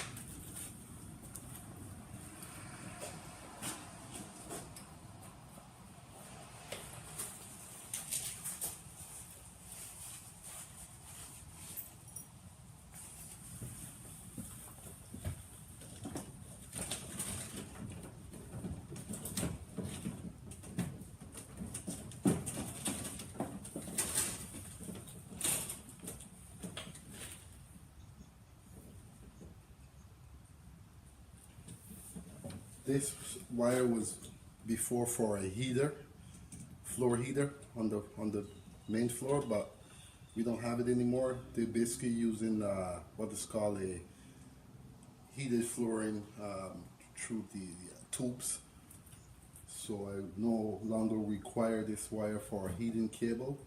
This wire was before for a heater, floor heater on the main floor, but we don't have it anymore. They're basically using what is called a heated flooring through the tubes. So I no longer require this wire for a heating cable.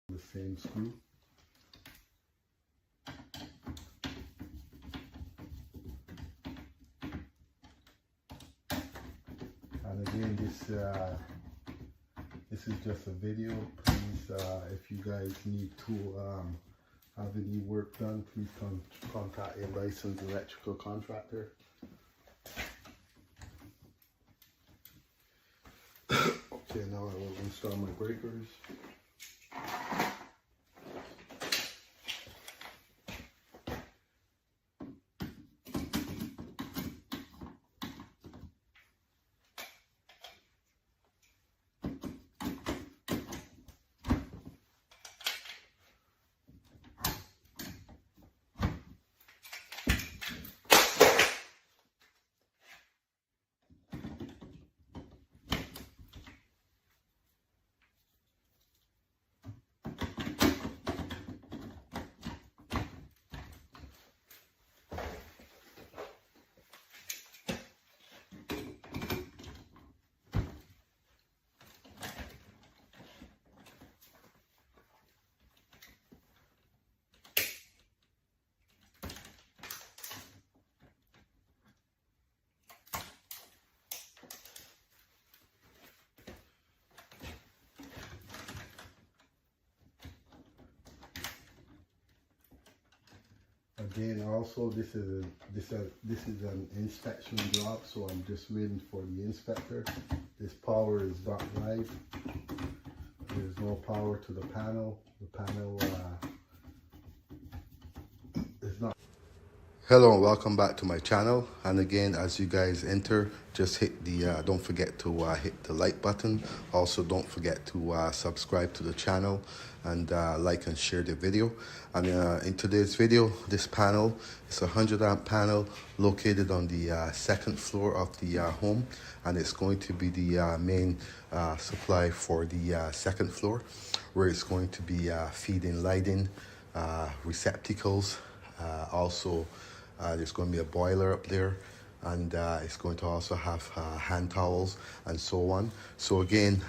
The same screw. And again, this this is just a video. Please, if you guys need to have any work done, please contact a licensed electrical contractor. Okay, now I will install my breakers. Again, also this is an inspection job, so I'm just waiting for the inspector. This power is not live. There's no power to the panel. The panel is not. Hello and welcome back to my channel. And again, as you guys enter, just hit the don't forget to hit the like button. Also, don't forget to subscribe to the channel and like and share the video. And in today's video, this panel is a 100 amp panel located on the second floor of the home, and it's going to be the main supply for the second floor, where it's going to be feeding lighting, receptacles, also there's going to be a boiler up there, and it's going to also have hand towels and so on. So again,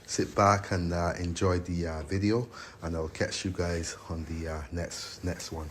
sit back and enjoy the video, and I'll catch you guys on the next one.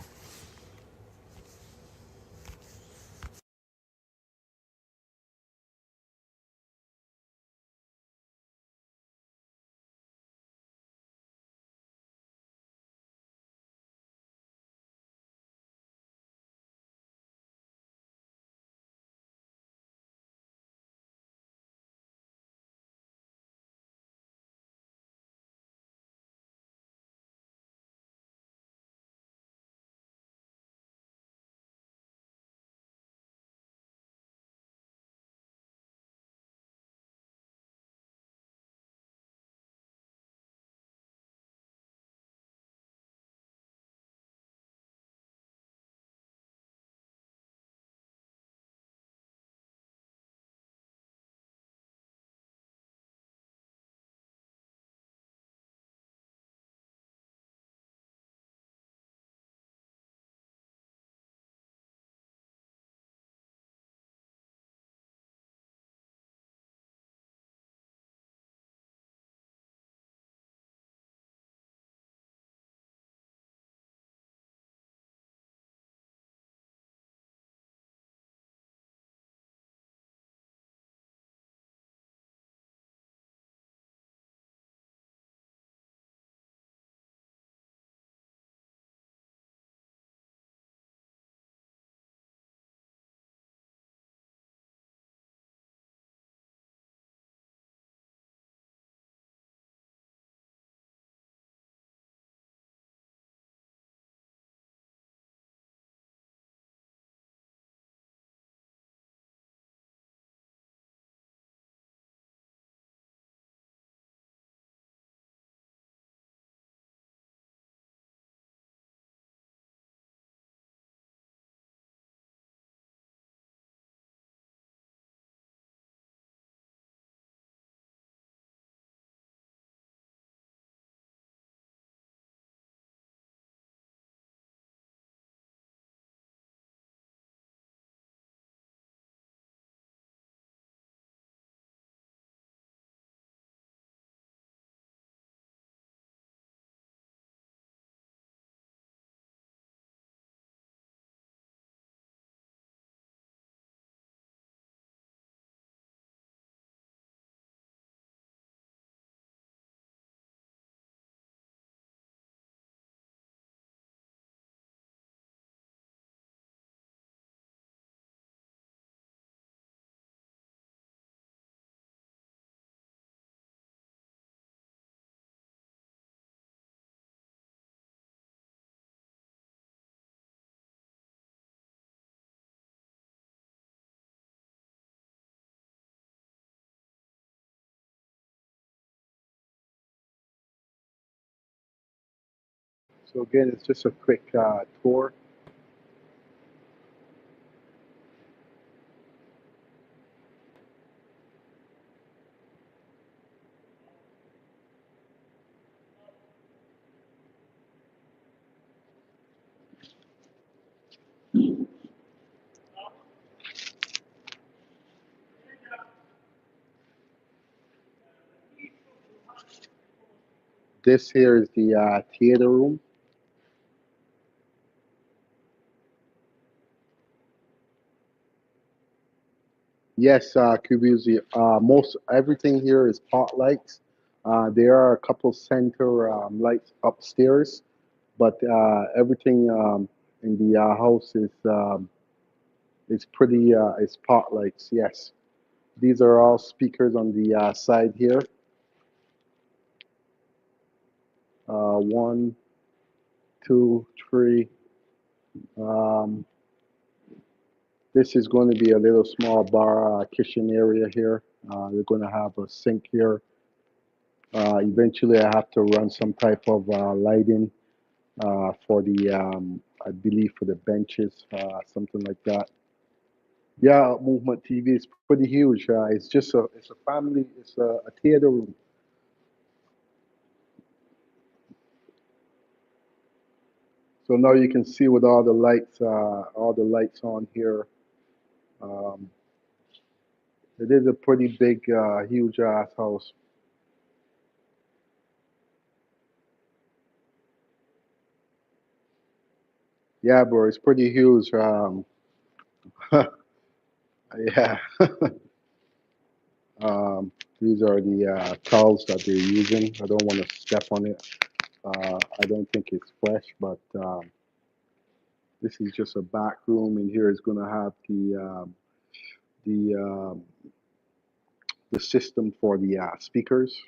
So again, it's just a quick tour. This here is the theater room. Yes, Kubuzi. Most everything here is pot lights. There are a couple center lights upstairs, but everything in the house is pretty. Is pot lights. Yes, these are all speakers on the side here. One, two, three. Um, this is going to be a little small bar kitchen area here. You're going to have a sink here. Eventually, I have to run some type of lighting for the, I believe, for the benches, something like that. Yeah, Movement TV is pretty huge. It's a family, it's a theater room. So now you can see with all the lights on here. Um, it is a pretty big, huge ass house. Yeah, bro, it's pretty huge. Yeah. These are the towels that they're using. I don't want to step on it. I don't think it's fresh, but this is just a back room, and here is going to have the the system for the speakers.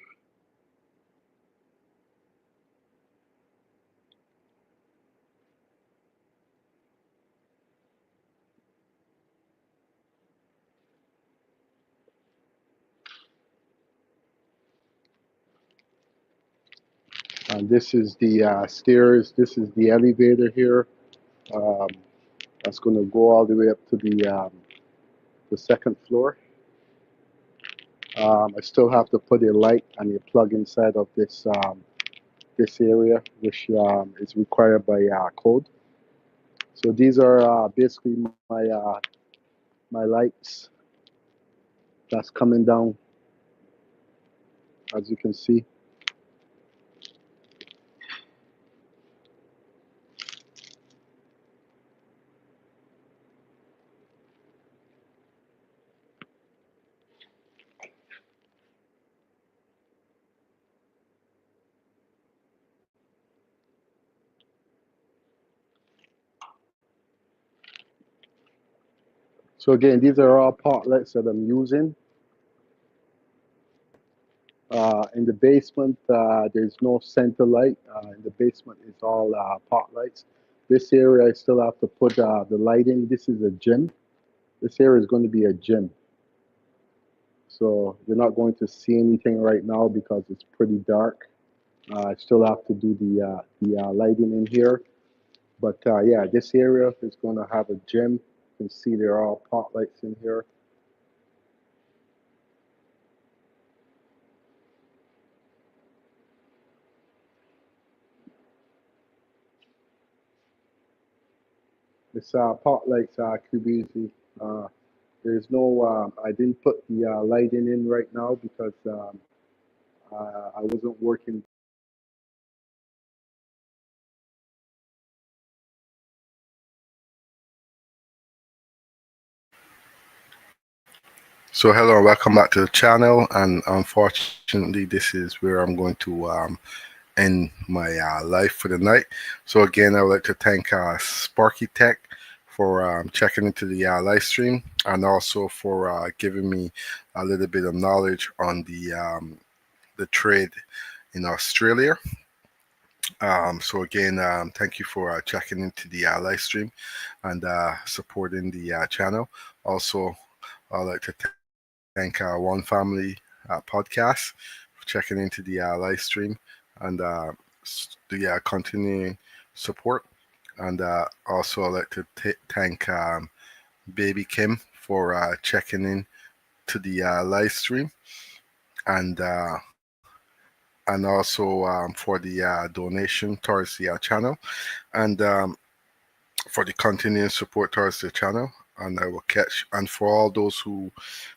And this is the stairs. This is the elevator here. Um, that's going to go all the way up to the second floor. I still have to put a light and a plug inside of this area, which is required by code. So these are basically my lights that's coming down, as you can see. So again, these are all pot lights that I'm using. In the basement, there's no center light. In the basement, it's all pot lights. This area, I still have to put the light in. This is a gym. This area is going to be a gym. So you're not going to see anything right now because it's pretty dark. I still have to do the lighting in here. But yeah, this area is going to have a gym. You can see there are all pot lights in here. It's pot lights, QBZ. There's no, I didn't put the lighting in right now because I wasn't working. So hello and welcome back to the channel. And unfortunately, this is where I'm going to end my live for the night. So again, I would like to thank Sparky Tech for checking into the live stream and also for giving me a little bit of knowledge on the trade in Australia. So again, thank you for checking into the live stream and supporting the channel. Also, I'd like to thank One Family Podcast for checking into the live stream and the continuing support. And also I'd like to thank Baby Kim for checking in to the live stream, and also for the donation towards the channel, and for the continuing support towards the channel. And I will catch, and for all those who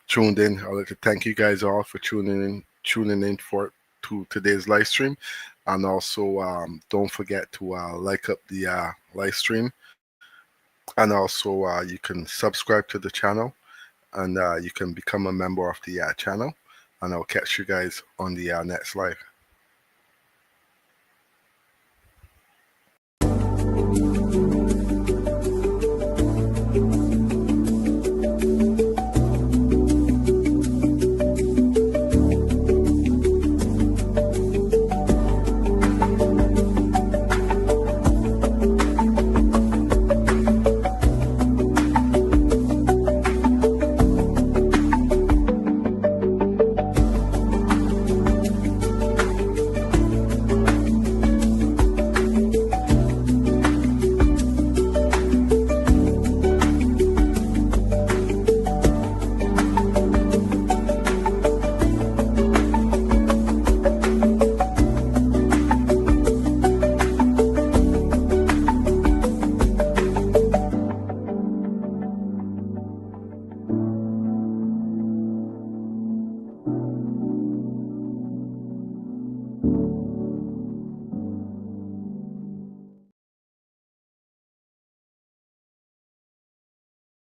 tuned in, I'd like to thank you guys all for tuning in for to today's live stream. And also don't forget to like up the live stream, and also you can subscribe to the channel, and you can become a member of the channel. And I'll catch you guys on the next live.